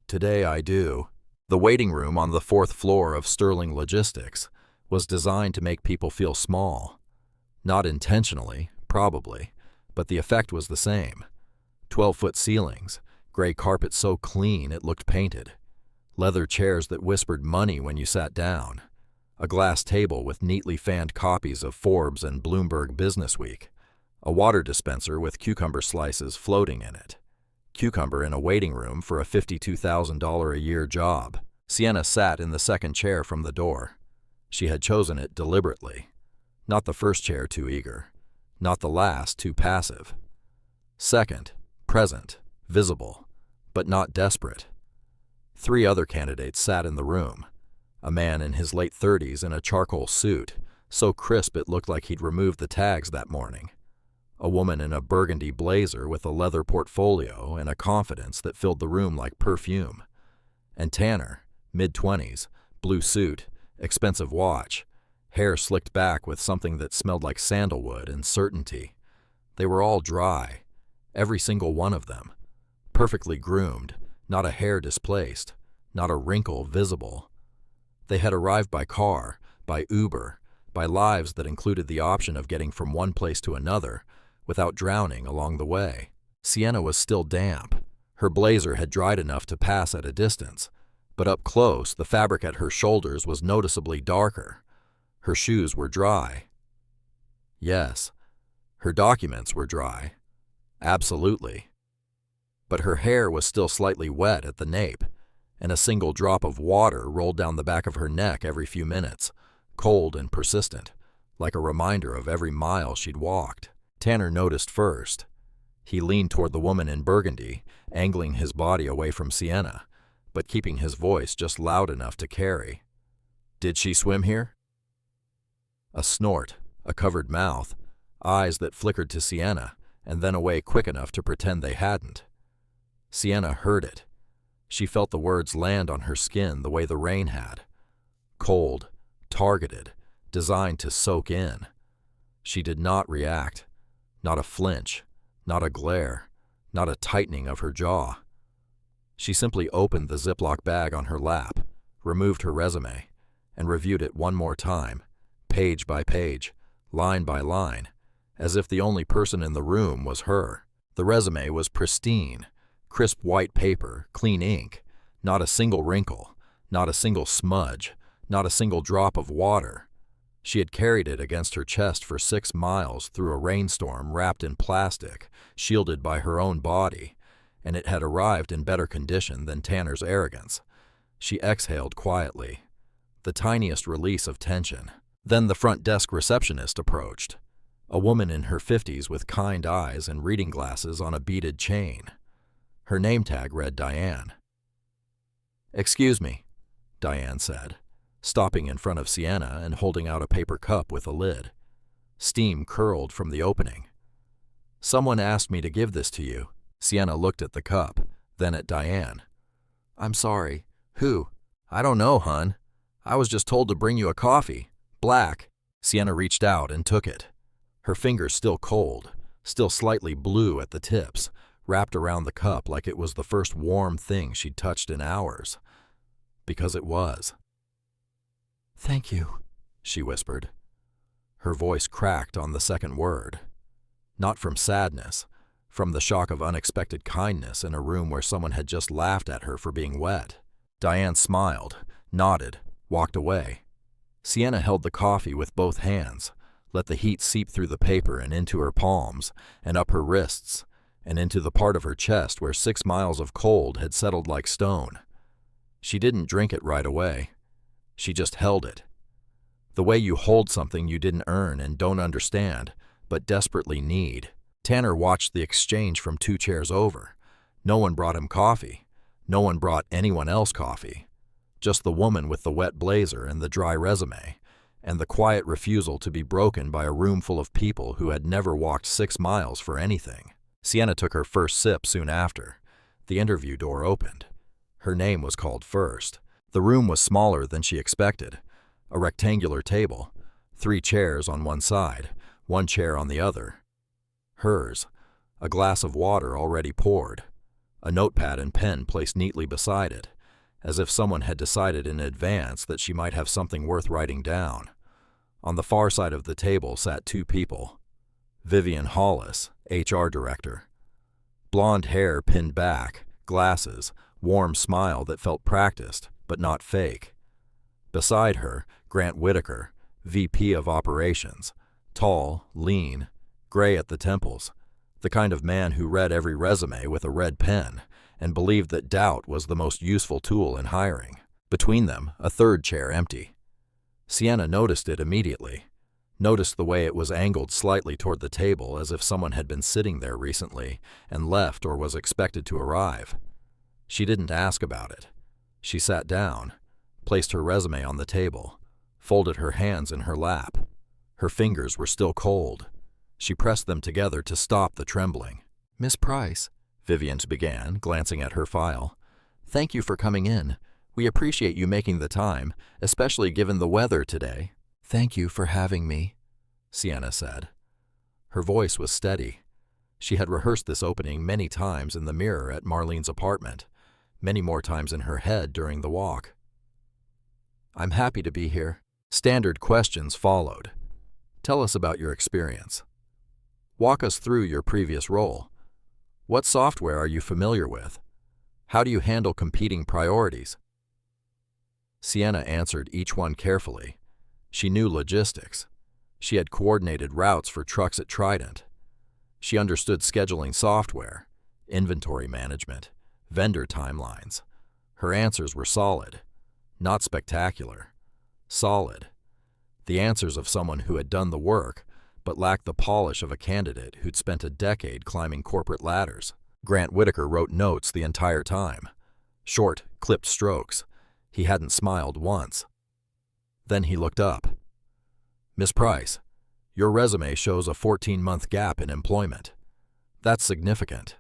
"Today I do." The waiting room on the 4th floor of Sterling Logistics was designed to make people feel small. Not intentionally, probably, but the effect was the same. 12-foot ceilings, gray carpet so clean it looked painted, leather chairs that whispered money when you sat down, a glass table with neatly fanned copies of Forbes and Bloomberg Businessweek, a water dispenser with cucumber slices floating in it. Cucumber in a waiting room for a $52,000 a year job. Sienna sat in the second chair from the door. She had chosen it deliberately. Not the first chair too eager. Not the last too passive. Second, present, visible, but not desperate. 3 other candidates sat in the room. A man in his late 30s in a charcoal suit, so crisp it looked like he'd removed the tags that morning. A woman in a burgundy blazer with a leather portfolio and a confidence that filled the room like perfume. And Tanner, mid-20s, blue suit, expensive watch, hair slicked back with something that smelled like sandalwood and certainty. They were all dry, every single one of them. Perfectly groomed, not a hair displaced, not a wrinkle visible. They had arrived by car, by Uber, by lives that included the option of getting from one place to another without drowning along the way. Sienna was still damp. Her blazer had dried enough to pass at a distance, but up close the fabric at her shoulders was noticeably darker. Her shoes were dry. Yes, her documents were dry. Absolutely. But her hair was still slightly wet at the nape, and a single drop of water rolled down the back of her neck every few minutes, cold and persistent, like a reminder of every mile she'd walked. Tanner noticed first. He leaned toward the woman in burgundy, angling his body away from Sienna, but keeping his voice just loud enough to carry. "Did she swim here?" A snort, a covered mouth, eyes that flickered to Sienna and then away quick enough to pretend they hadn't. Sienna heard it. She felt the words land on her skin the way the rain had. Cold, targeted, designed to soak in. She did not react. Not a flinch, not a glare, not a tightening of her jaw. She simply opened the Ziploc bag on her lap, removed her resume, and reviewed it one more time, page by page, line by line, as if the only person in the room was her. The resume was pristine, crisp white paper, clean ink, not a single wrinkle, not a single smudge, not a single drop of water. She had carried it against her chest for 6 miles through a rainstorm wrapped in plastic, shielded by her own body, and it had arrived in better condition than Tanner's arrogance. She exhaled quietly, the tiniest release of tension. Then the front desk receptionist approached, a woman in her 50s with kind eyes and reading glasses on a beaded chain. Her name tag read Diane. "Excuse me," Diane said, stopping in front of Sienna and holding out a paper cup with a lid. Steam curled from the opening. "Someone asked me to give this to you." Sienna looked at the cup, then at Diane. "I'm sorry. Who?" "I don't know, hun. I was just told to bring you a coffee. Black." Sienna reached out and took it. Her fingers still cold, still slightly blue at the tips, wrapped around the cup like it was the first warm thing she'd touched in hours. Because it was. "Thank you," she whispered. Her voice cracked on the second word. Not from sadness, from the shock of unexpected kindness in a room where someone had just laughed at her for being wet. Diane smiled, nodded, walked away. Sienna held the coffee with both hands, let the heat seep through the paper and into her palms, and up her wrists, and into the part of her chest where 6 miles of cold had settled like stone. She didn't drink it right away. She just held it. The way you hold something you didn't earn and don't understand, but desperately need. Tanner watched the exchange from 2 chairs over. No one brought him coffee. No one brought anyone else coffee. Just the woman with the wet blazer and the dry resume, and the quiet refusal to be broken by a room full of people who had never walked 6 miles for anything. Sienna took her first sip soon after. The interview door opened. Her name was called first. The room was smaller than she expected. A rectangular table, 3 chairs on one side, 1 chair on the other. Hers, a glass of water already poured, a notepad and pen placed neatly beside it, as if someone had decided in advance that she might have something worth writing down. On the far side of the table sat 2 people. Vivian Hollis, HR director. Blonde hair pinned back, glasses, warm smile that felt practiced, but not fake. Beside her, Grant Whitaker, VP of Operations, tall, lean, gray at the temples, the kind of man who read every resume with a red pen and believed that doubt was the most useful tool in hiring. Between them, a 3rd chair empty. Sienna noticed it immediately, noticed the way it was angled slightly toward the table as if someone had been sitting there recently and left or was expected to arrive. She didn't ask about it. She sat down, placed her resume on the table, folded her hands in her lap. Her fingers were still cold. She pressed them together to stop the trembling. "Miss Price," Vivian began, glancing at her file. "Thank you for coming in. We appreciate you making the time, especially given the weather today." "Thank you for having me," Sienna said. Her voice was steady. She had rehearsed this opening many times in the mirror at Marlene's apartment, many more times in her head during the walk. "I'm happy to be here." Standard questions followed. "Tell us about your experience. Walk us through your previous role. What software are you familiar with? How do you handle competing priorities?" Sienna answered each one carefully. She knew logistics. She had coordinated routes for trucks at Trident. She understood scheduling software, inventory management, vendor timelines. Her answers were solid, not spectacular. Solid. The answers of someone who had done the work, but lacked the polish of a candidate who'd spent a decade climbing corporate ladders. Grant Whitaker wrote notes the entire time. Short, clipped strokes. He hadn't smiled once. Then he looked up. "Miss Price, your resume shows a 14-month gap in employment. That's significant.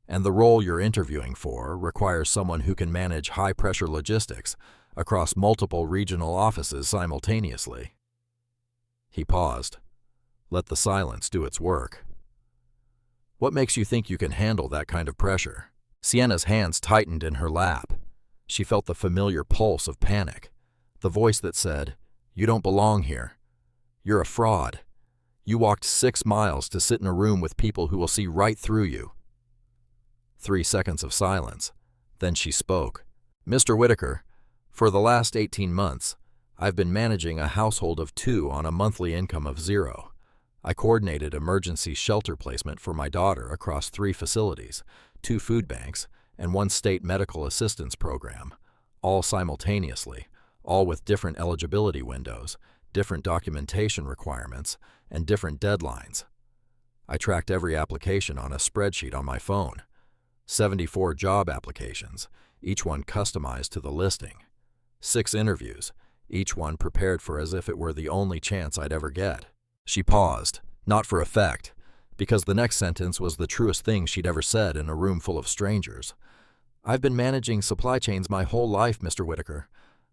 And the role you're interviewing for requires someone who can manage high-pressure logistics across multiple regional offices simultaneously." He paused. Let the silence do its work. "What makes you think you can handle that kind of pressure?" Sienna's hands tightened in her lap. She felt the familiar pulse of panic, the voice that said, "You don't belong here. You're a fraud. You walked 6 miles to sit in a room with people who will see right through you." 3 seconds of silence. Then she spoke. "Mr. Whitaker, for the last 18 months, I've been managing a household of 2 on a monthly income of 0. I coordinated emergency shelter placement for my daughter across 3 facilities, 2 food banks, and 1 state medical assistance program, all simultaneously, all with different eligibility windows, different documentation requirements, and different deadlines. I tracked every application on a spreadsheet on my phone. 74 job applications, each one customized to the listing. 6 interviews, each one prepared for as if it were the only chance I'd ever get." She paused, not for effect, because the next sentence was the truest thing she'd ever said in a room full of strangers. "I've been managing supply chains my whole life, Mr. Whitaker.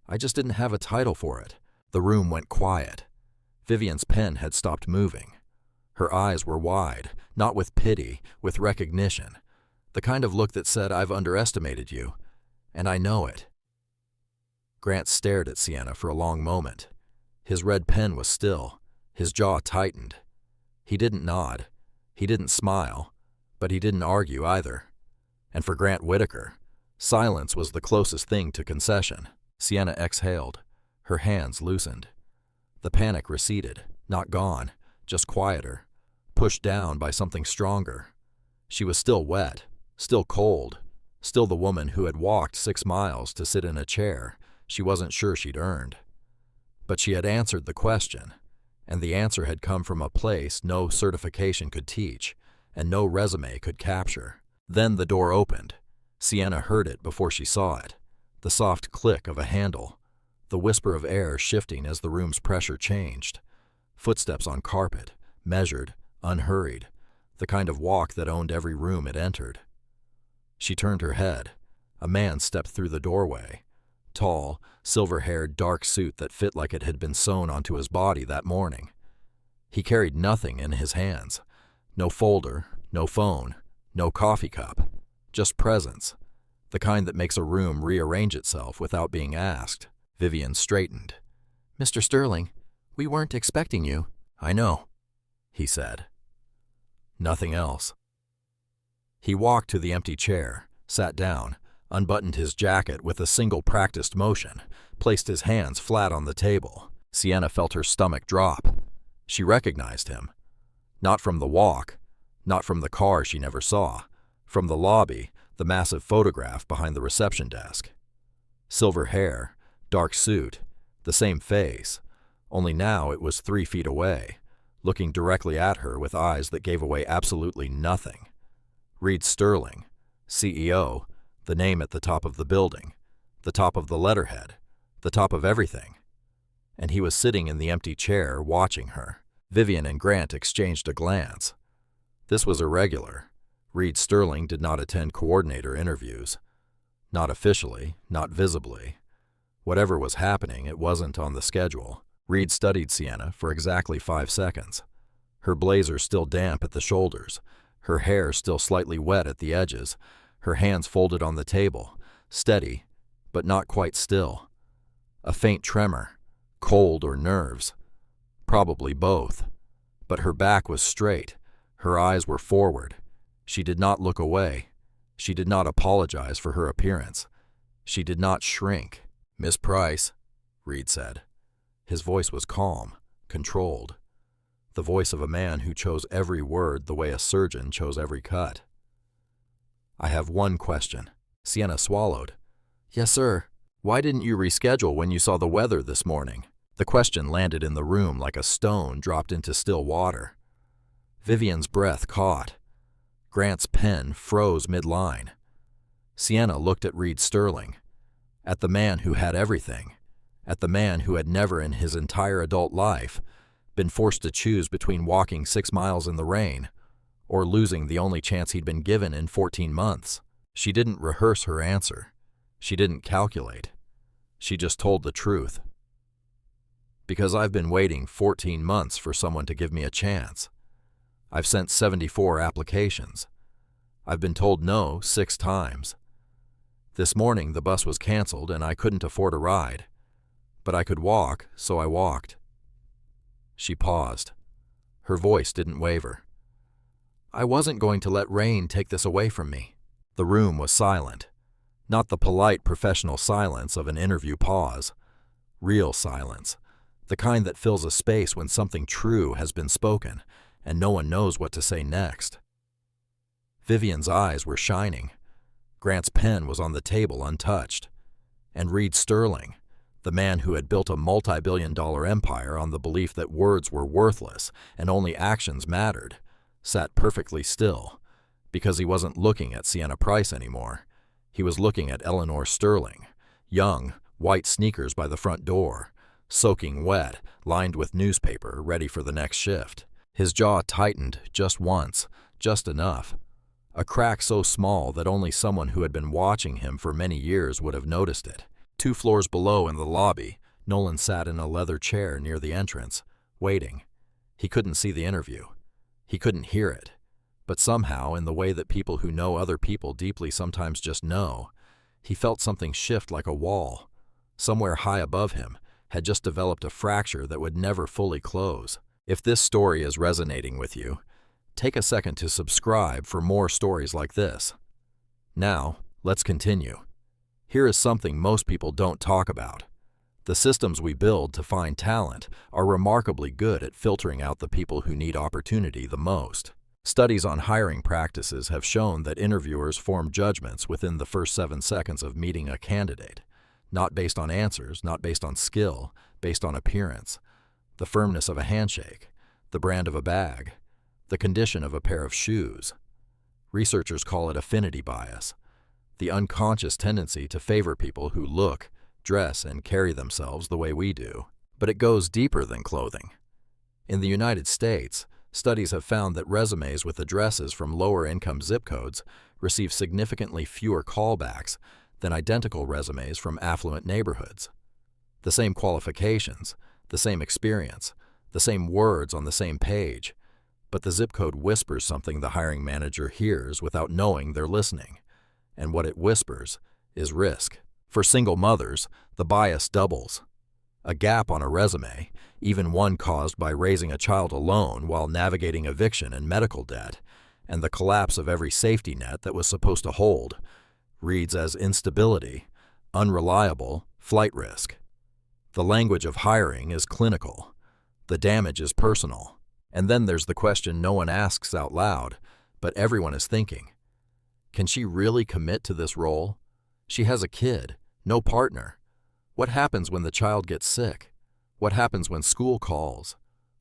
I just didn't have a title for it." The room went quiet. Vivian's pen had stopped moving. Her eyes were wide, not with pity, with recognition. The kind of look that said, "I've underestimated you, and I know it." Grant stared at Sienna for a long moment. His red pen was still. His jaw tightened. He didn't nod. He didn't smile. But he didn't argue either. And for Grant Whitaker, silence was the closest thing to concession. Sienna exhaled. Her hands loosened. The panic receded. Not gone, just quieter, pushed down by something stronger. She was still wet, still cold, still the woman who had walked 6 miles to sit in a chair she wasn't sure she'd earned. But she had answered the question, and the answer had come from a place no certification could teach and no resume could capture. Then the door opened. Sienna heard it before she saw it, the soft click of a handle, the whisper of air shifting as the room's pressure changed, footsteps on carpet, measured, unhurried, the kind of walk that owned every room it entered. She turned her head. A man stepped through the doorway. Tall, silver-haired, dark suit that fit like it had been sewn onto his body that morning. He carried nothing in his hands. No folder, no phone, no coffee cup. Just presence. The kind that makes a room rearrange itself without being asked. Vivian straightened. "Mr. Sterling, we weren't expecting you." "I know," he said. Nothing else. He walked to the empty chair, sat down, unbuttoned his jacket with a single practiced motion, placed his hands flat on the table. Sienna felt her stomach drop. She recognized him. Not from the walk, not from the car she never saw, from the lobby, the massive photograph behind the reception desk. Silver hair, dark suit, the same face, only now it was 3 feet away, looking directly at her with eyes that gave away absolutely nothing. Reed Sterling, CEO, the name at the top of the building, the top of the letterhead, the top of everything. And he was sitting in the empty chair watching her. Vivian and Grant exchanged a glance. This was irregular. Reed Sterling did not attend coordinator interviews. Not officially, not visibly. Whatever was happening, it wasn't on the schedule. Reed studied Sienna for exactly 5 seconds. Her blazer still damp at the shoulders, her hair still slightly wet at the edges, her hands folded on the table, steady, but not quite still. A faint tremor, cold or nerves. Probably both. But her back was straight, her eyes were forward. She did not look away. She did not apologize for her appearance. She did not shrink. "Miss Price," Reed said. His voice was calm, controlled. The voice of a man who chose every word the way a surgeon chose every cut. "I have one question." Sienna swallowed. "Yes, sir. Why didn't you reschedule when you saw the weather this morning?" The question landed in the room like a stone dropped into still water. Vivian's breath caught. Grant's pen froze mid-line. Sienna looked at Reed Sterling, at the man who had everything, at the man who had never in his entire adult life been forced to choose between walking 6 miles in the rain or losing the only chance he'd been given in 14 months. She didn't rehearse her answer. She didn't calculate. She just told the truth. "Because I've been waiting 14 months for someone to give me a chance. I've sent 74 applications. I've been told no 6 times. This morning the bus was canceled and I couldn't afford a ride. But I could walk, so I walked." She paused. Her voice didn't waver. "I wasn't going to let rain take this away from me." The room was silent. Not the polite professional silence of an interview pause. Real silence. The kind that fills a space when something true has been spoken and no one knows what to say next. Vivian's eyes were shining. Grant's pen was on the table untouched. And Reed Sterling, the man who had built a multi-billion-dollar empire on the belief that words were worthless and only actions mattered, sat perfectly still, because he wasn't looking at Sienna Price anymore. He was looking at Eleanor Sterling, young, white sneakers by the front door, soaking wet, lined with newspaper, ready for the next shift. His jaw tightened just once, just enough. A crack so small that only someone who had been watching him for many years would have noticed it. 2 floors below in the lobby, Nolan sat in a leather chair near the entrance, waiting. He couldn't see the interview. He couldn't hear it. But somehow, in the way that people who know other people deeply sometimes just know, he felt something shift like a wall. Somewhere high above him had just developed a fracture that would never fully close. If this story is resonating with you, take a second to subscribe for more stories like this. Now, let's continue. Here is something most people don't talk about. The systems we build to find talent are remarkably good at filtering out the people who need opportunity the most. Studies on hiring practices have shown that interviewers form judgments within the first 7 seconds of meeting a candidate, not based on answers, not based on skill, based on appearance, the firmness of a handshake, the brand of a bag, the condition of a pair of shoes. Researchers call it affinity bias, the unconscious tendency to favor people who look, dress, and carry themselves the way we do. But it goes deeper than clothing. In the United States, studies have found that resumes with addresses from lower-income zip codes receive significantly fewer callbacks than identical resumes from affluent neighborhoods. The same qualifications, the same experience, the same words on the same page, but the zip code whispers something the hiring manager hears without knowing they're listening, and what it whispers is risk. For single mothers, the bias doubles. A gap on a resume, even one caused by raising a child alone while navigating eviction and medical debt, and the collapse of every safety net that was supposed to hold, reads as instability, unreliable, flight risk. The language of hiring is clinical. The damage is personal. And then there's the question no one asks out loud, but everyone is thinking. Can she really commit to this role? She has a kid, no partner. What happens when the child gets sick? What happens when school calls?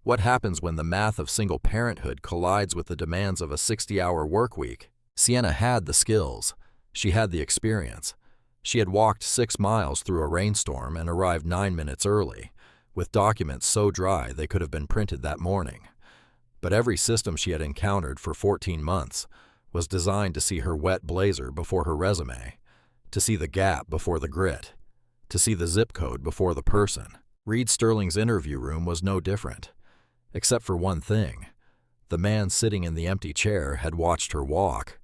What happens when the math of single parenthood collides with the demands of a 60-hour work week? Sienna had the skills. She had the experience. She had walked 6 miles through a rainstorm and arrived 9 minutes early, with documents so dry they could have been printed that morning. But every system she had encountered for 14 months was designed to see her wet blazer before her resume, to see the gap before the grit, to see the zip code before the person. Reed Sterling's interview room was no different, except for one thing. The man sitting in the empty chair had watched her walk,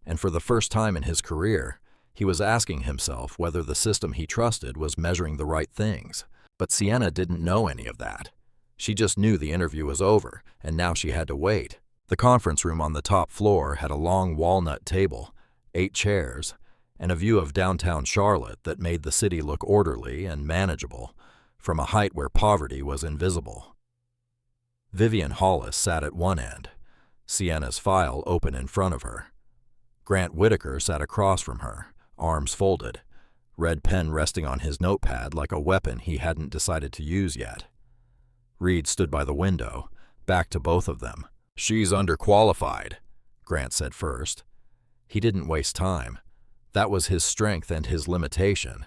and for the first time in his career, he was asking himself whether the system he trusted was measuring the right things. But Sienna didn't know any of that. She just knew the interview was over, and now she had to wait. The conference room on the top floor had a long walnut table, 8 chairs, and a view of downtown Charlotte that made the city look orderly and manageable from a height where poverty was invisible. Vivian Hollis sat at one end, Sienna's file open in front of her. Grant Whitaker sat across from her, arms folded, red pen resting on his notepad like a weapon he hadn't decided to use yet. Reed stood by the window, back to both of them. "She's underqualified," Grant said first. He didn't waste time. That was his strength and his limitation.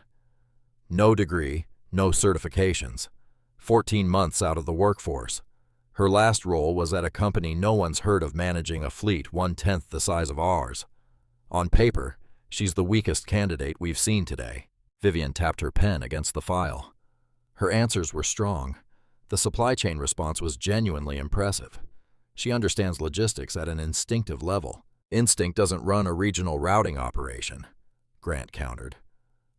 No degree, no certifications. 14 months out of the workforce. Her last role was at a company no one's heard of managing a fleet 1/10 the size of ours. On paper, she's the weakest candidate we've seen today. Vivian tapped her pen against the file. Her answers were strong. The supply chain response was genuinely impressive. She understands logistics at an instinctive level. Instinct doesn't run a regional routing operation, Grant countered.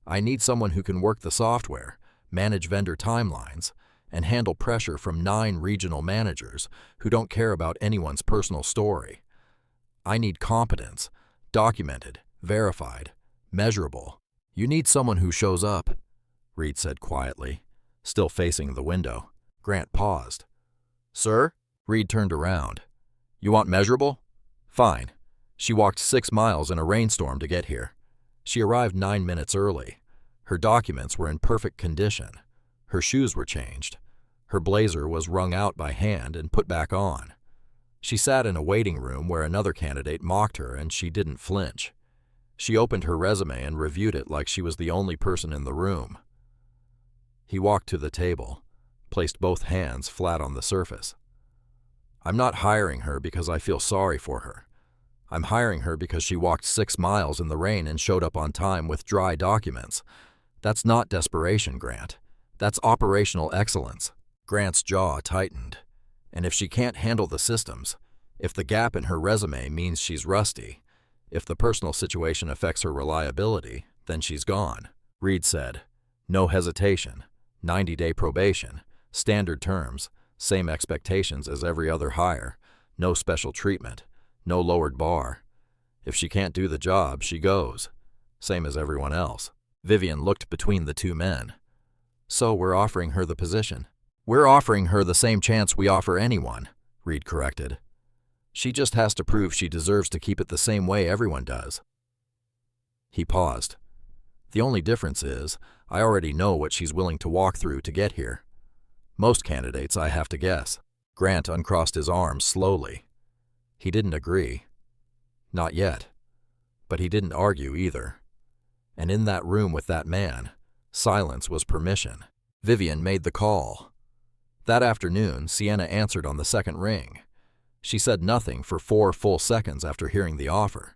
I need someone who can work the software, manage vendor timelines, and handle pressure from 9 regional managers who don't care about anyone's personal story. I need competence, documented, verified, measurable. You need someone who shows up, Reed said quietly, still facing the window. Grant paused. Sir? Reed turned around. You want measurable? Fine. She walked 6 miles in a rainstorm to get here. She arrived 9 minutes early. Her documents were in perfect condition. Her shoes were changed. Her blazer was wrung out by hand and put back on. She sat in a waiting room where another candidate mocked her, and she didn't flinch. She opened her resume and reviewed it like she was the only person in the room. He walked to the table, placed both hands flat on the surface. I'm not hiring her because I feel sorry for her. I'm hiring her because she walked 6 miles in the rain and showed up on time with dry documents. That's not desperation, Grant. That's operational excellence. Grant's jaw tightened. And if she can't handle the systems, if the gap in her resume means she's rusty, if the personal situation affects her reliability, then she's gone. Reed said, no hesitation, 90-day probation, standard terms, same expectations as every other hire, no special treatment, no lowered bar. If she can't do the job, she goes, same as everyone else. Vivian looked between the 2 men. So we're offering her the position. We're offering her the same chance we offer anyone, Reed corrected. She just has to prove she deserves to keep it the same way everyone does. He paused. The only difference is, I already know what she's willing to walk through to get here. Most candidates, I have to guess. Grant uncrossed his arms slowly. He didn't agree. Not yet. But he didn't argue either. And in that room with that man, silence was permission. Vivian made the call. That afternoon, Sienna answered on the second ring. She said nothing for 4 full seconds after hearing the offer.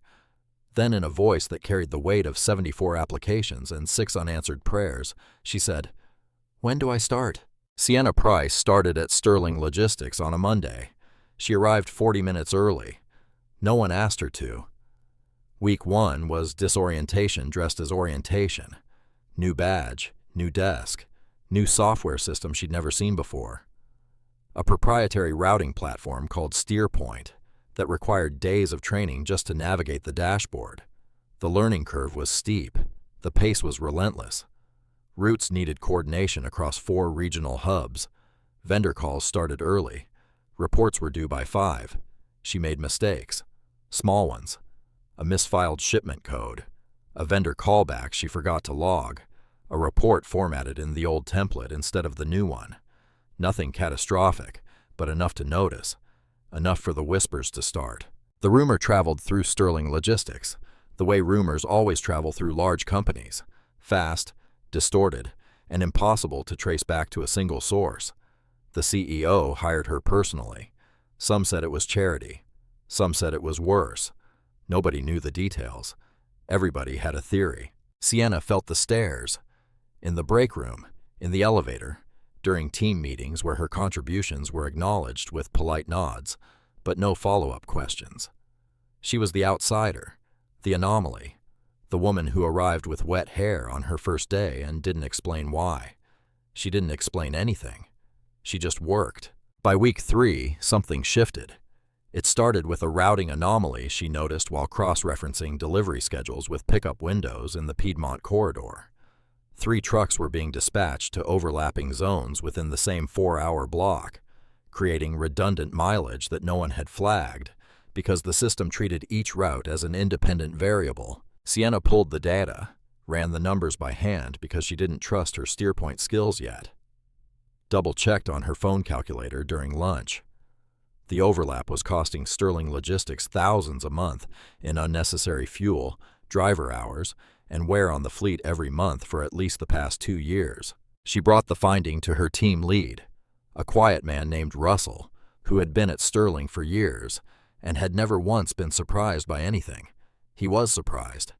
Then, in a voice that carried the weight of 74 applications and 6 unanswered prayers, she said, "When do I start?" Sienna Price started at Sterling Logistics on a Monday. She arrived 40 minutes early. No one asked her to. Week 1 was disorientation dressed as orientation. New badge, new desk, new software system she'd never seen before. A proprietary routing platform called SteerPoint that required days of training just to navigate the dashboard. The learning curve was steep. The pace was relentless. Routes needed coordination across 4 regional hubs. Vendor calls started early. Reports were due by 5. She made mistakes. Small ones. A misfiled shipment code. A vendor callback she forgot to log. A report formatted in the old template instead of the new one. Nothing catastrophic, but enough to notice. Enough for the whispers to start. The rumor traveled through Sterling Logistics, the way rumors always travel through large companies. Fast, distorted, and impossible to trace back to a single source. The CEO hired her personally. Some said it was charity. Some said it was worse. Nobody knew the details. Everybody had a theory. Sienna felt the stares. In the break room, in the elevator, during team meetings where her contributions were acknowledged with polite nods, but no follow-up questions. She was the outsider, the anomaly, the woman who arrived with wet hair on her first day and didn't explain why. She didn't explain anything. She just worked. By week 3, something shifted. It started with a routing anomaly she noticed while cross-referencing delivery schedules with pickup windows in the Piedmont corridor. 3 trucks were being dispatched to overlapping zones within the same 4-hour block, creating redundant mileage that no one had flagged because the system treated each route as an independent variable. Sienna pulled the data, ran the numbers by hand because she didn't trust her SteerPoint skills yet. Double-checked on her phone calculator during lunch. The overlap was costing Sterling Logistics thousands a month in unnecessary fuel, driver hours, and wear on the fleet every month for at least the past 2 years. She brought the finding to her team lead, a quiet man named Russell, who had been at Sterling for years and had never once been surprised by anything. He was surprised.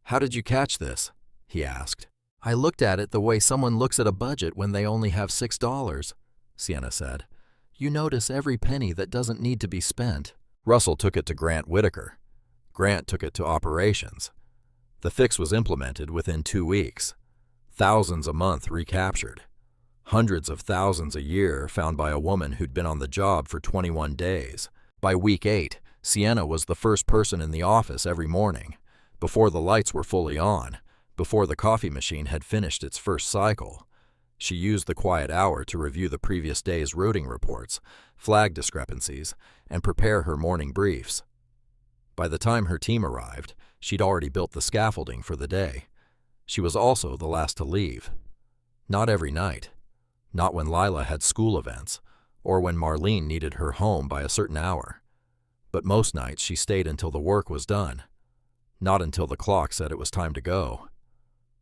"How did you catch this?" he asked. "I looked at it the way someone looks at a budget when they only have $6, Sienna said. "You notice every penny that doesn't need to be spent." Russell took it to Grant Whitaker. Grant took it to operations. The fix was implemented within 2 weeks. Thousands a month recaptured. Hundreds of thousands a year found by a woman who'd been on the job for 21 days. By week 8, Sienna was the first person in the office every morning, before the lights were fully on, before the coffee machine had finished its first cycle. She used the quiet hour to review the previous day's routing reports, flag discrepancies, and prepare her morning briefs. By the time her team arrived, she'd already built the scaffolding for the day. She was also the last to leave. Not every night. Not when Lila had school events, or when Marlene needed her home by a certain hour. But most nights she stayed until the work was done. Not until the clock said it was time to go.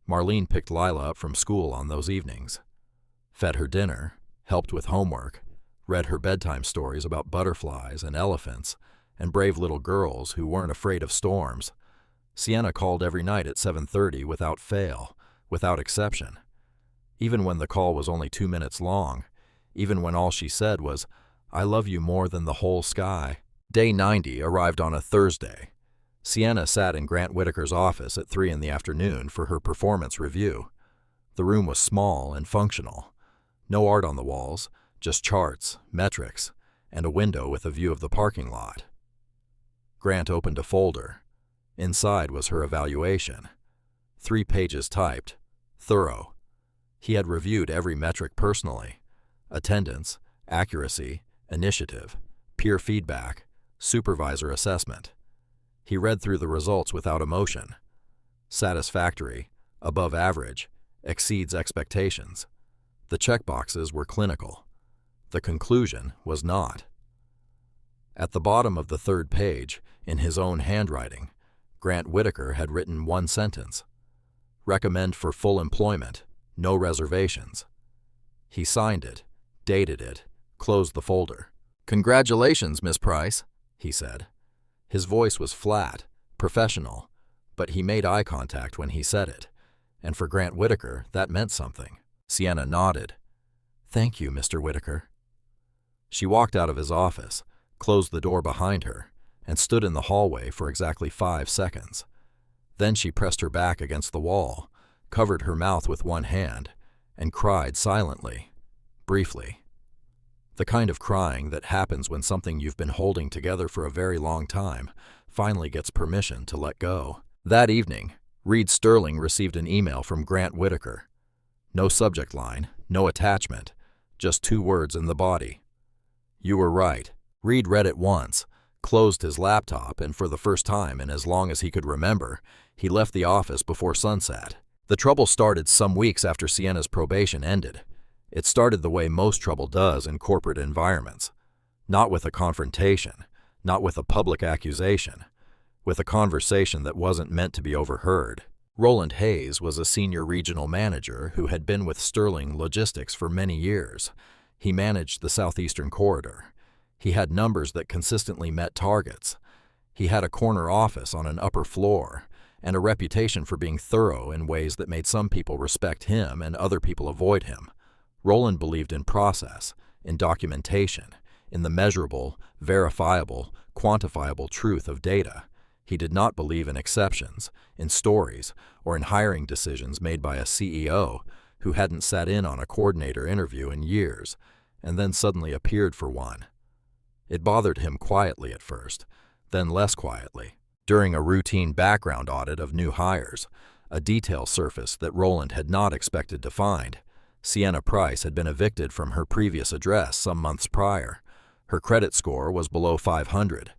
Marlene picked Lila up from school on those evenings, fed her dinner, helped with homework, read her bedtime stories about butterflies and elephants and brave little girls who weren't afraid of storms. Sienna called every night at 7:30 without fail, without exception. Even when the call was only 2 minutes long, even when all she said was, "I love you more than the whole sky." Day 90 arrived on a Thursday. Sienna sat in Grant Whitaker's office at 3 in the afternoon for her performance review. The room was small and functional. No art on the walls, just charts, metrics, and a window with a view of the parking lot. Grant opened a folder. Inside was her evaluation. 3 pages typed. Thorough. He had reviewed every metric personally: attendance, accuracy, initiative, peer feedback, supervisor assessment. He read through the results without emotion. Satisfactory, above average, exceeds expectations. The checkboxes were clinical. The conclusion was not. At the bottom of the third page, in his own handwriting, Grant Whitaker had written one sentence: "Recommend for full employment, no reservations." He signed it, dated it, closed the folder. "Congratulations, Miss Price," he said. His voice was flat, professional, but he made eye contact when he said it, and for Grant Whitaker, that meant something. Sienna nodded. "Thank you, Mr. Whitaker." She walked out of his office, closed the door behind her, and stood in the hallway for exactly 5 seconds. Then she pressed her back against the wall, covered her mouth with one hand, and cried silently, briefly. The kind of crying that happens when something you've been holding together for a very long time finally gets permission to let go. That evening, Reed Sterling received an email from Grant Whitaker. No subject line, no attachment, just 2 words in the body. "You were right." Reed read it once, closed his laptop, and for the first time in as long as he could remember, he left the office before sunset. The trouble started some weeks after Sienna's probation ended. It started the way most trouble does in corporate environments. Not with a confrontation, not with a public accusation, with a conversation that wasn't meant to be overheard. Roland Hayes was a senior regional manager who had been with Sterling Logistics for many years. He managed the Southeastern Corridor. He had numbers that consistently met targets. He had a corner office on an upper floor, and a reputation for being thorough in ways that made some people respect him and other people avoid him. Roland believed in process, in documentation, in the measurable, verifiable, quantifiable truth of data. He did not believe in exceptions, in stories, or in hiring decisions made by a CEO who hadn't sat in on a coordinator interview in years, and then suddenly appeared for one. It bothered him quietly at first, then less quietly. During a routine background audit of new hires, a detail surfaced that Roland had not expected to find. Sienna Price had been evicted from her previous address some months prior. Her credit score was below 500.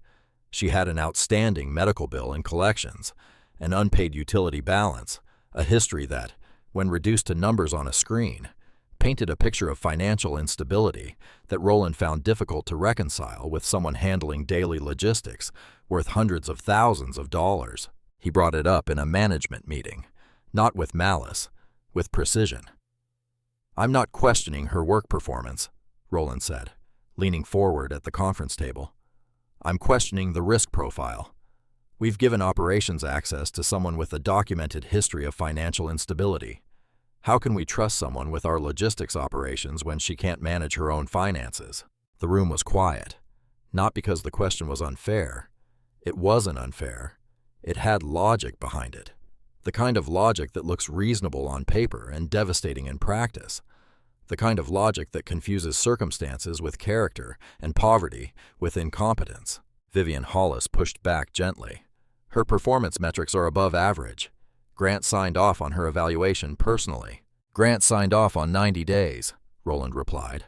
She had an outstanding medical bill in collections, an unpaid utility balance, a history that, when reduced to numbers on a screen, painted a picture of financial instability that Roland found difficult to reconcile with someone handling daily logistics worth hundreds of thousands of dollars. He brought it up in a management meeting, not with malice, with precision. "I'm not questioning her work performance," Roland said, leaning forward at the conference table. "I'm questioning the risk profile. We've given operations access to someone with a documented history of financial instability. How can we trust someone with our logistics operations when she can't manage her own finances?" The room was quiet, not because the question was unfair. It wasn't unfair. It had logic behind it. The kind of logic that looks reasonable on paper and devastating in practice. The kind of logic that confuses circumstances with character and poverty with incompetence. Vivian Hollis pushed back gently. "Her performance metrics are above average. Grant signed off on her evaluation personally." "Grant signed off on 90 days, Roland replied.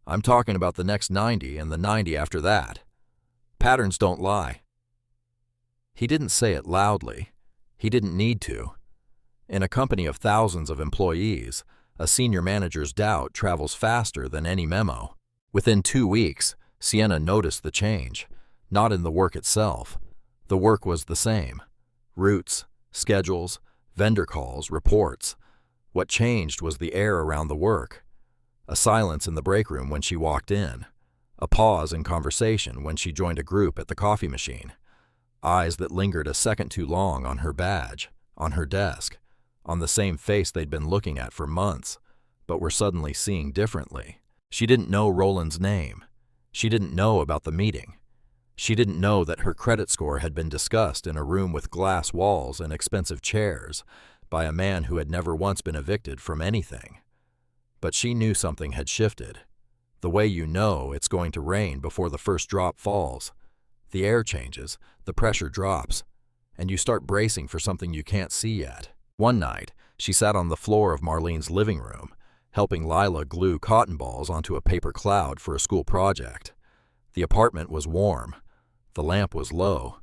"I'm talking about the next 90 and the 90 after that. Patterns don't lie." He didn't say it loudly. He didn't need to. In a company of thousands of employees, a senior manager's doubt travels faster than any memo. Within 2 weeks, Sienna noticed the change, not in the work itself. The work was the same. Routes, schedules, vendor calls, reports. What changed was the air around the work. A silence in the break room when she walked in. A pause in conversation when she joined a group at the coffee machine. Eyes that lingered a second too long on her badge, on her desk, on the same face they'd been looking at for months, but were suddenly seeing differently. She didn't know Roland's name. She didn't know about the meeting. She didn't know that her credit score had been discussed in a room with glass walls and expensive chairs by a man who had never once been evicted from anything. But she knew something had shifted. The way you know it's going to rain before the first drop falls. The air changes, the pressure drops, and you start bracing for something you can't see yet. One night, She sat on the floor of Marlene's living room, helping Lila glue cotton balls onto a paper cloud for a school project. The apartment was warm. The lamp was low.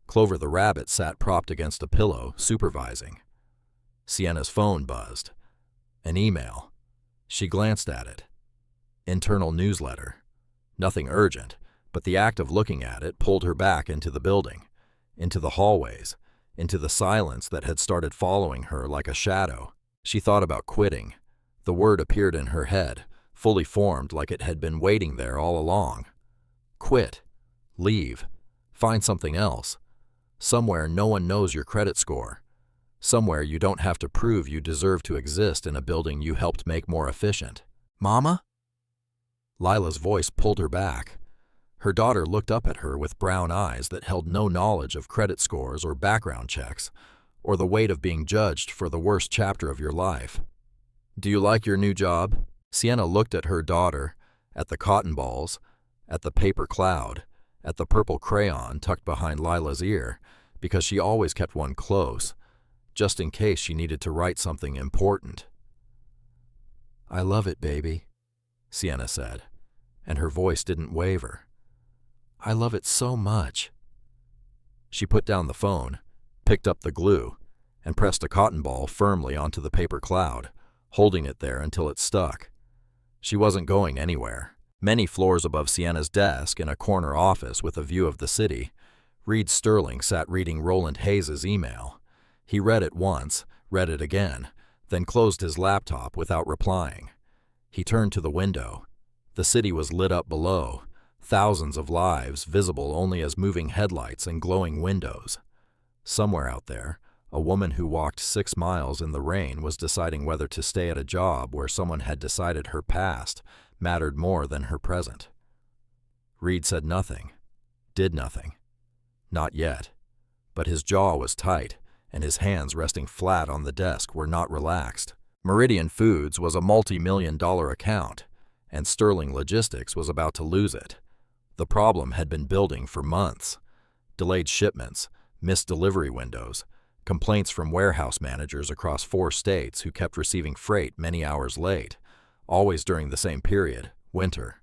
Clover the rabbit sat propped against a pillow, supervising. Sienna's phone buzzed. An email. She glanced at it. Internal newsletter. Nothing urgent, but the act of looking at it pulled her back into the building, into the hallways, into the silence that had started following her like a shadow. She thought about quitting. The word appeared in her head, fully formed like it had been waiting there all along. Quit. Leave. Find something else. Somewhere no one knows your credit score. Somewhere you don't have to prove you deserve to exist in a building you helped make more efficient. Mama? Lila's voice pulled her back. Her daughter looked up at her with brown eyes that held no knowledge of credit scores or background checks, or the weight of being judged for the worst chapter of your life. Do you like your new job? Sienna looked at her daughter, at the cotton balls, at the paper cloud, at the purple crayon tucked behind Lila's ear, because she always kept one close, just in case she needed to write something important. I love it, baby, Sienna said, and her voice didn't waver. I love it so much. She put down the phone, picked up the glue, and pressed a cotton ball firmly onto the paper cloud, holding it there until it stuck. She wasn't going anywhere. Many floors above Sienna's desk in a corner office with a view of the city, Reed Sterling sat reading Roland Hayes' email. He read it once, read it again, then closed his laptop without replying. He turned to the window. The city was lit up below, thousands of lives visible only as moving headlights and glowing windows. Somewhere out there, a woman who walked 6 miles in the rain was deciding whether to stay at a job where someone had decided her past mattered more than her present. Reed said nothing, did nothing. Not yet. But his jaw was tight, and his hands resting flat on the desk were not relaxed. Meridian Foods was a multi-million-dollar account, and Sterling Logistics was about to lose it. The problem had been building for months. Delayed shipments, missed delivery windows, complaints from warehouse managers across 4 states who kept receiving freight many hours late, always during the same period, winter.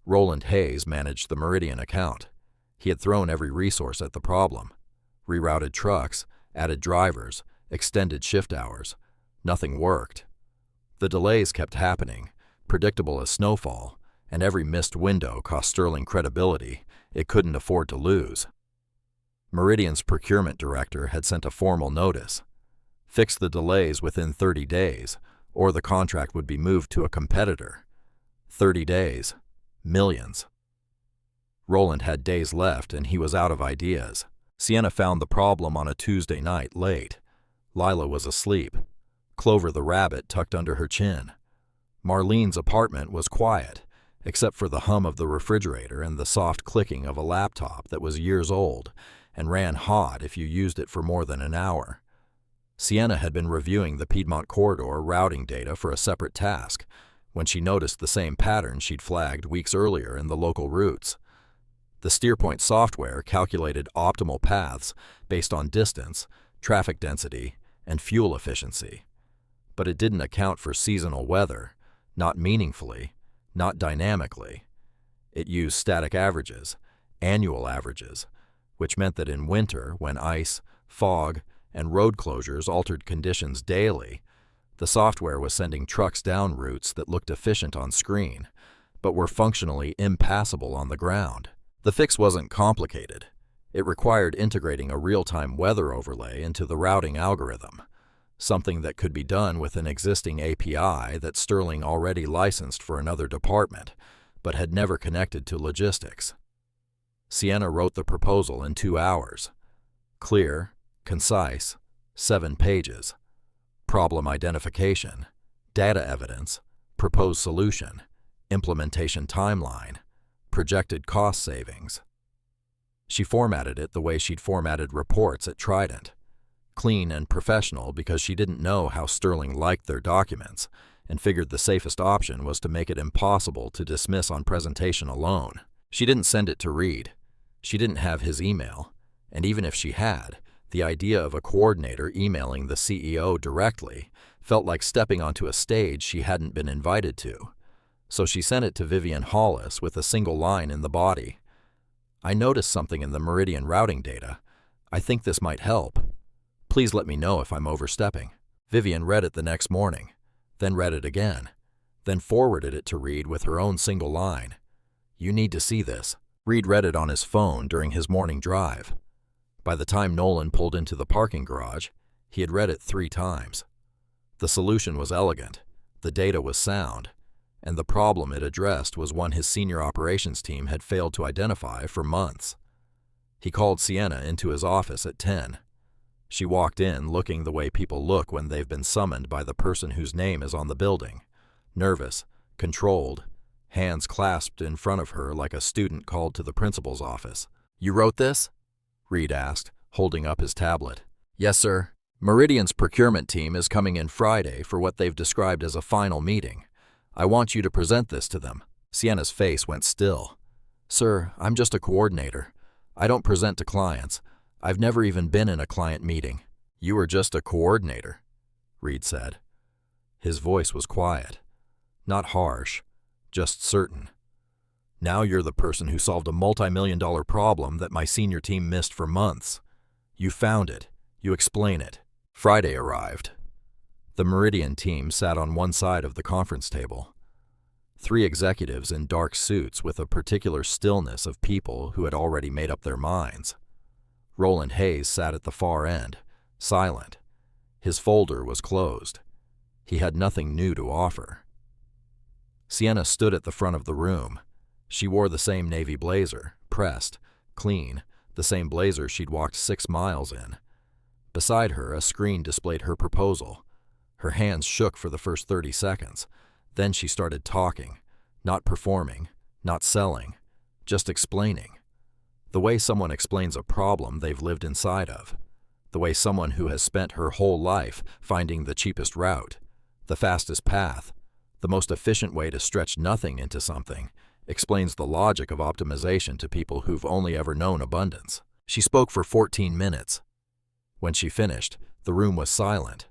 Roland Hayes managed the Meridian account. He had thrown every resource at the problem. Rerouted trucks, added drivers, extended shift hours. Nothing worked. The delays kept happening, predictable as snowfall, and every missed window cost Sterling credibility it couldn't afford to lose. Meridian's procurement director had sent a formal notice. Fix the delays within 30 days, or the contract would be moved to a competitor. 30 days. Millions. Roland had days left, and he was out of ideas. Sienna found the problem on a Tuesday night late. Lila was asleep. Clover the rabbit tucked under her chin. Marlene's apartment was quiet, except for the hum of the refrigerator and the soft clicking of a laptop that was years old and ran hot if you used it for more than an hour. Sienna had been reviewing the Piedmont Corridor routing data for a separate task when she noticed the same pattern she'd flagged weeks earlier in the local routes. The SteerPoint software calculated optimal paths based on distance, traffic density, and fuel efficiency. But it didn't account for seasonal weather, not meaningfully, not dynamically. It used static averages, annual averages, which meant that in winter, when ice, fog, and road closures altered conditions daily, the software was sending trucks down routes that looked efficient on screen, but were functionally impassable on the ground. The fix wasn't complicated. It required integrating a real-time weather overlay into the routing algorithm, something that could be done with an existing API that Sterling already licensed for another department, but had never connected to logistics. Sienna wrote the proposal in 2 hours. Clear, concise, 7 pages. Problem identification, data evidence, proposed solution, implementation timeline, projected cost savings. She formatted it the way she'd formatted reports at Trident. Clean and professional because she didn't know how Sterling liked their documents and figured the safest option was to make it impossible to dismiss on presentation alone. She didn't send it to Reed. She didn't have his email, and even if she had, The idea of a coordinator emailing the CEO directly felt like stepping onto a stage she hadn't been invited to. So she sent it to Vivian Hollis with a single line in the body. "I noticed something in the Meridian routing data. I think this might help. Please let me know if I'm overstepping." Vivian read it the next morning, then read it again, then forwarded it to Reed with her own single line. "You need to see this." Reed read it on his phone during his morning drive. By the time Nolan pulled into the parking garage, he had read it 3 times. The solution was elegant, the data was sound, and the problem it addressed was one his senior operations team had failed to identify for months. He called Sienna into his office at 10. She walked in looking the way people look when they've been summoned by the person whose name is on the building. Nervous, controlled, hands clasped in front of her like a student called to the principal's office. "You wrote this?" Reed asked, holding up his tablet. "Yes, sir. Meridian's procurement team is coming in Friday for what they've described as a final meeting. I want you to present this to them." Sienna's face went still. "Sir, I'm just a coordinator. I don't present to clients. I've never even been in a client meeting." "You were just a coordinator," Reed said. His voice was quiet, not harsh, just certain. "Now you're the person who solved a multi-million-dollar problem that my senior team missed for months. You found it. You explain it." Friday arrived. The Meridian team sat on one side of the conference table. 3 executives in dark suits with a particular stillness of people who had already made up their minds. Roland Hayes sat at the far end, silent. His folder was closed. He had nothing new to offer. Sienna stood at the front of the room. She wore the same navy blazer, pressed, clean, the same blazer she'd walked 6 miles in. Beside her, a screen displayed her proposal. Her hands shook for the first 30 seconds. Then she started talking, not performing, not selling, just explaining. The way someone explains a problem they've lived inside of. The way someone who has spent her whole life finding the cheapest route, the fastest path, the most efficient way to stretch nothing into something, explains the logic of optimization to people who've only ever known abundance. She spoke for 14 minutes. When she finished, the room was silent.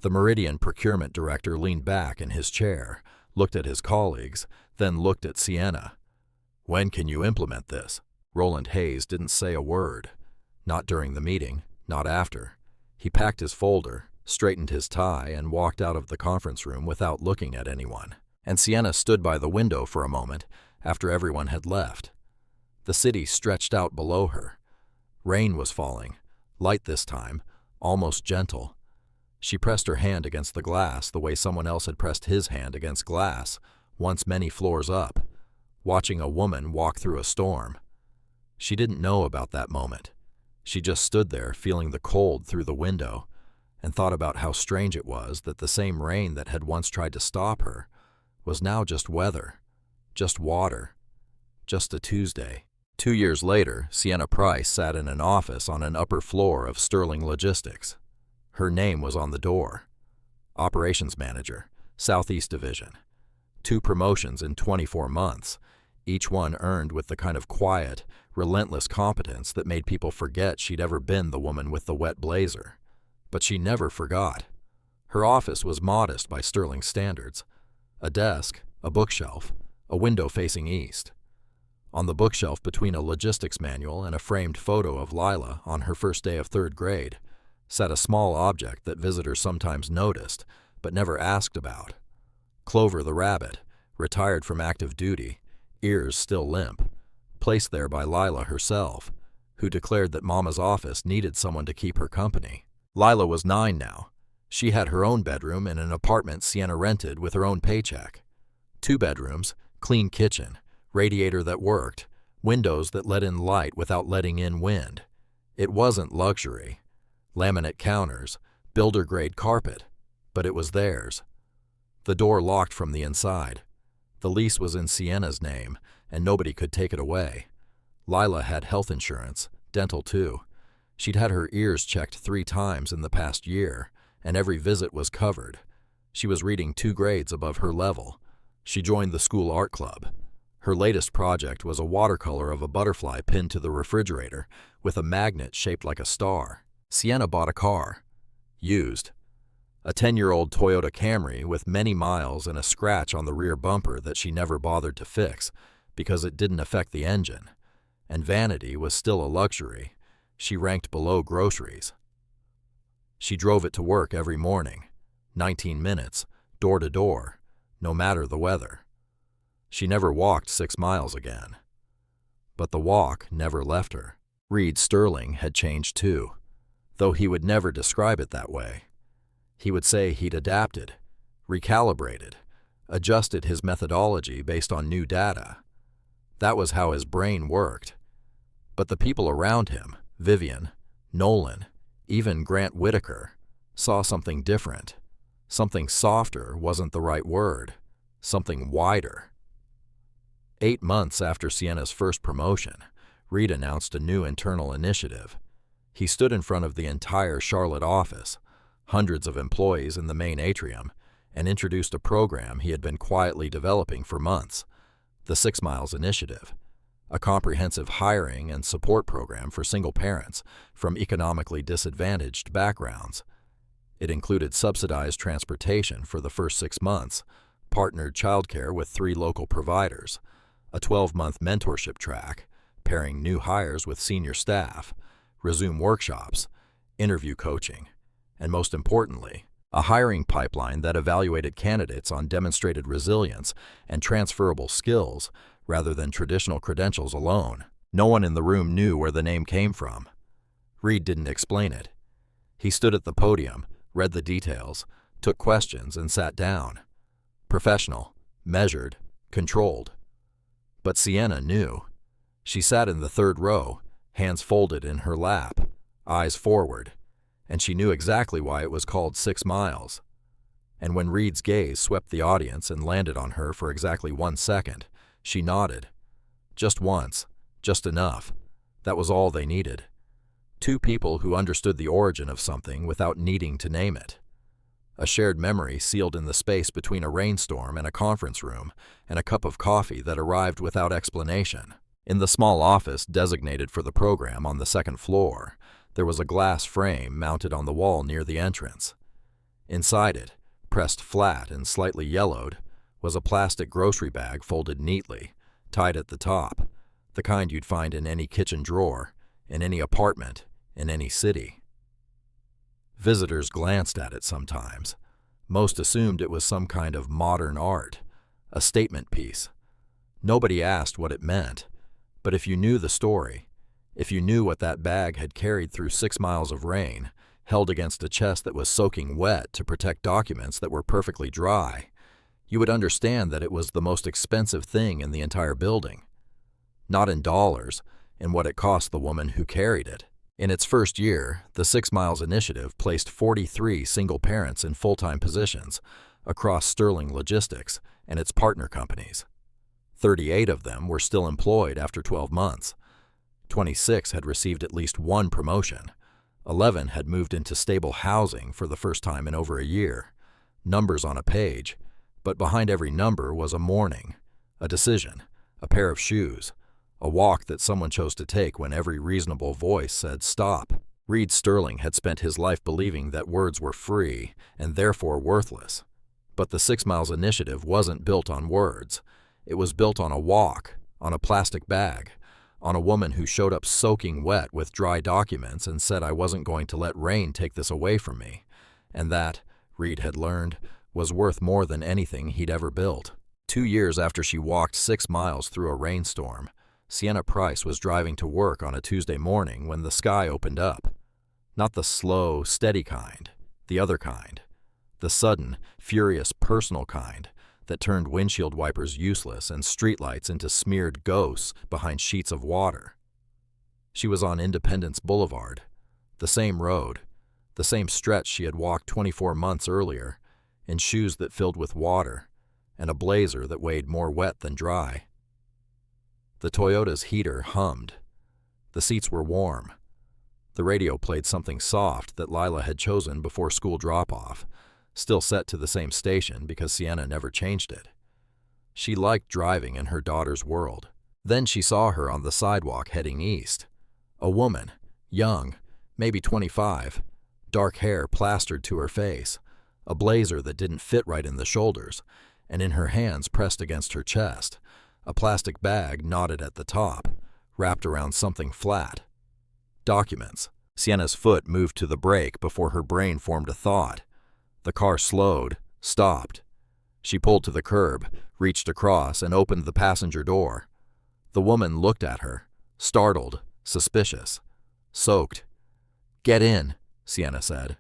The Meridian procurement director leaned back in his chair, looked at his colleagues, then looked at Sienna. "When can you implement this?" Roland Hayes didn't say a word. Not during the meeting, not after. He packed his folder, straightened his tie, and walked out of the conference room without looking at anyone. And Sienna stood by the window for a moment after everyone had left. The city stretched out below her. Rain was falling, light this time, almost gentle. She pressed her hand against the glass the way someone else had pressed his hand against glass, once many floors up, watching a woman walk through a storm. She didn't know about that moment. She just stood there feeling the cold through the window and thought about how strange it was that the same rain that had once tried to stop her was now just weather, just water, just a Tuesday. 2 years later, Sienna Price sat in an office on an upper floor of Sterling Logistics. Her name was on the door. Operations Manager, Southeast Division. 2 promotions in 24 months, each one earned with the kind of quiet, relentless competence that made people forget she'd ever been the woman with the wet blazer. But she never forgot. Her office was modest by Sterling standards. A desk, a bookshelf, a window facing east. On the bookshelf between a logistics manual and a framed photo of Lila on her first day of 3rd grade sat a small object that visitors sometimes noticed but never asked about. Clover the rabbit, retired from active duty, ears still limp, placed there by Lila herself, who declared that Mama's office needed someone to keep her company. Lila was 9 now. She had her own bedroom in an apartment Sienna rented with her own paycheck. 2 bedrooms, clean kitchen, radiator that worked, windows that let in light without letting in wind. It wasn't luxury. Laminate counters, builder-grade carpet, but it was theirs. The door locked from the inside. The lease was in Sienna's name, and nobody could take it away. Lila had health insurance, dental too. She'd had her ears checked 3 times in the past year, and every visit was covered. She was reading 2 grades above her level. She joined the school art club. Her latest project was a watercolor of a butterfly pinned to the refrigerator with a magnet shaped like a star. Sienna bought a car. Used. A 10-year-old Toyota Camry with many miles and a scratch on the rear bumper that she never bothered to fix because it didn't affect the engine. And vanity was still a luxury. She ranked below groceries. She drove it to work every morning, 19 minutes, door to door, no matter the weather. She never walked 6 miles again. But the walk never left her. Reed Sterling had changed too, though he would never describe it that way. He would say he'd adapted, recalibrated, adjusted his methodology based on new data. That was how his brain worked. But the people around him, Vivian, Nolan, even Grant Whitaker, saw something different. Something softer wasn't the right word. Something wider. 8 months after Sienna's first promotion, Reed announced a new internal initiative. He stood in front of the entire Charlotte office, hundreds of employees in the main atrium, and introduced a program he had been quietly developing for months, the 6 Miles Initiative, a comprehensive hiring and support program for single parents from economically disadvantaged backgrounds. It included subsidized transportation for the first 6 months, partnered childcare with 3 local providers, a 12-month mentorship track, pairing new hires with senior staff, resume workshops, interview coaching, and most importantly, a hiring pipeline that evaluated candidates on demonstrated resilience and transferable skills rather than traditional credentials alone. No one in the room knew where the name came from. Reed didn't explain it. He stood at the podium, read the details, took questions, and sat down. Professional, measured, controlled. But Sienna knew. She sat in the 3rd row, hands folded in her lap, eyes forward, and she knew exactly why it was called 6 Miles. And when Reed's gaze swept the audience and landed on her for exactly 1 second, she nodded. Just once, just enough. That was all they needed. 2 people who understood the origin of something without needing to name it. A shared memory sealed in the space between a rainstorm and a conference room, and a cup of coffee that arrived without explanation. In the small office designated for the program on the 2nd floor, there was a glass frame mounted on the wall near the entrance. Inside it, pressed flat and slightly yellowed, was a plastic grocery bag folded neatly, tied at the top, the kind you'd find in any kitchen drawer, in any apartment, in any city. Visitors glanced at it sometimes. Most assumed it was some kind of modern art, a statement piece. Nobody asked what it meant, but if you knew the story, if you knew what that bag had carried through 6 miles of rain, held against a chest that was soaking wet to protect documents that were perfectly dry, you would understand that it was the most expensive thing in the entire building. Not in dollars, in what it cost the woman who carried it. In its first year, the 6 Miles Initiative placed 43 single parents in full-time positions across Sterling Logistics and its partner companies. 38 of them were still employed after 12 months. 26 had received at least 1 promotion. 11 had moved into stable housing for the first time in over a year. Numbers on a page, but behind every number was a morning, a decision, a pair of shoes, a walk that someone chose to take when every reasonable voice said stop. Reed Sterling had spent his life believing that words were free and therefore worthless. But the 6 Miles Initiative wasn't built on words. It was built on a walk, on a plastic bag, on a woman who showed up soaking wet with dry documents and said I wasn't going to let rain take this away from me, and that, Reed had learned, was worth more than anything he'd ever built. 2 years after she walked 6 miles through a rainstorm, Sienna Price was driving to work on a Tuesday morning when the sky opened up. Not the slow, steady kind, the other kind. The sudden, furious, personal kind that turned windshield wipers useless and streetlights into smeared ghosts behind sheets of water. She was on Independence Boulevard, the same road, the same stretch she had walked 24 months earlier, in shoes that filled with water, and a blazer that weighed more wet than dry. The Toyota's heater hummed. The seats were warm. The radio played something soft that Lila had chosen before school drop-off, still set to the same station because Sienna never changed it. She liked driving in her daughter's world. Then she saw her on the sidewalk heading east. A woman, young, maybe 25, dark hair plastered to her face, a blazer that didn't fit right in the shoulders, and in her hands pressed against her chest, a plastic bag knotted at the top, wrapped around something flat. Documents. Sienna's foot moved to the brake before her brain formed a thought. The car slowed, stopped. She pulled to the curb, reached across, and opened the passenger door. The woman looked at her, startled, suspicious, soaked. "Get in," Sienna said.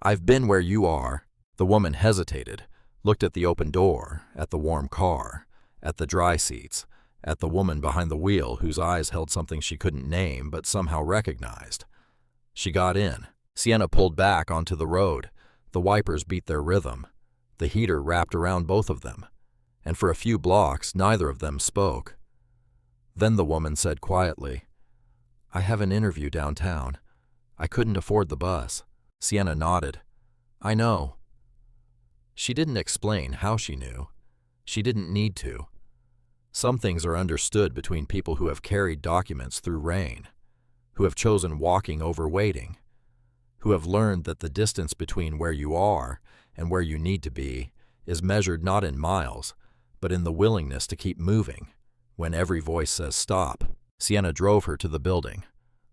"I've been where you are." The woman hesitated, looked at the open door, at the warm car, at the dry seats, at the woman behind the wheel whose eyes held something she couldn't name but somehow recognized. She got in. Sienna pulled back onto the road. The wipers beat their rhythm. The heater wrapped around both of them, and for a few blocks neither of them spoke. Then the woman said quietly, "I have an interview downtown. I couldn't afford the bus." Sienna nodded. "I know." She didn't explain how she knew. She didn't need to. Some things are understood between people who have carried documents through rain, who have chosen walking over waiting, who have learned that the distance between where you are and where you need to be is measured not in miles, but in the willingness to keep moving when every voice says stop. Sienna drove her to the building,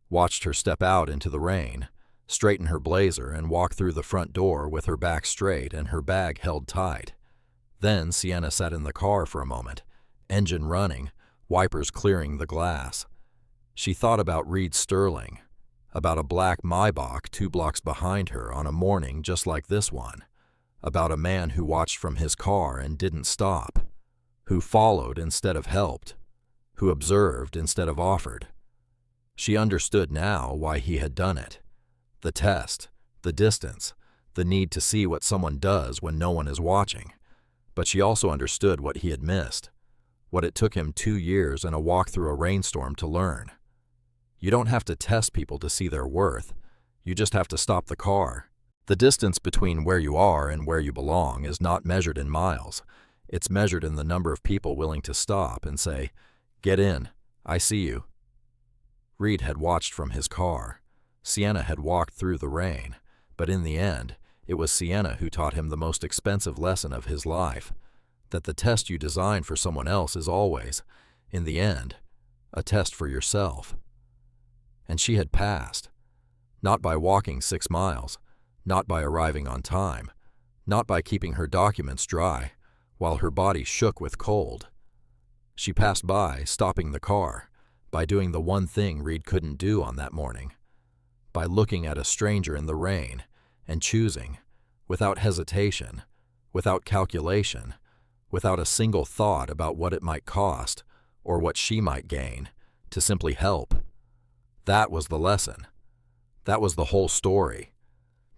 watched her step out into the rain, straighten her blazer, and walk through the front door with her back straight and her bag held tight. Then Sienna sat in the car for a moment, engine running, wipers clearing the glass. She thought about Reed Sterling, about a black Maybach 2 blocks behind her on a morning just like this one, about a man who watched from his car and didn't stop, who followed instead of helped, who observed instead of offered. She understood now why he had done it. The test, the distance, the need to see what someone does when no one is watching. But she also understood what he had missed, what it took him 2 years and a walk through a rainstorm to learn. You don't have to test people to see their worth. You just have to stop the car. The distance between where you are and where you belong is not measured in miles. It's measured in the number of people willing to stop and say, "Get in, I see you." Reed had watched from his car. Sienna had walked through the rain, but in the end, it was Sienna who taught him the most expensive lesson of his life, that the test you design for someone else is always, in the end, a test for yourself. And she had passed, not by walking 6 miles, not by arriving on time, not by keeping her documents dry while her body shook with cold. She passed by, stopping the car, by doing the one thing Reed couldn't do on that morning, by looking at a stranger in the rain and choosing, without hesitation, without calculation, without a single thought about what it might cost or what she might gain, to simply help. That was the lesson. That was the whole story.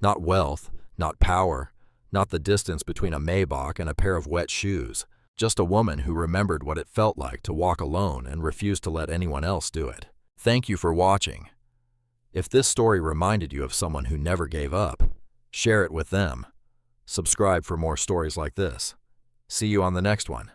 Not wealth, not power, not the distance between a Maybach and a pair of wet shoes. Just a woman who remembered what it felt like to walk alone and refused to let anyone else do it. Thank you for watching. If this story reminded you of someone who never gave up, share it with them. Subscribe for more stories like this. See you on the next one.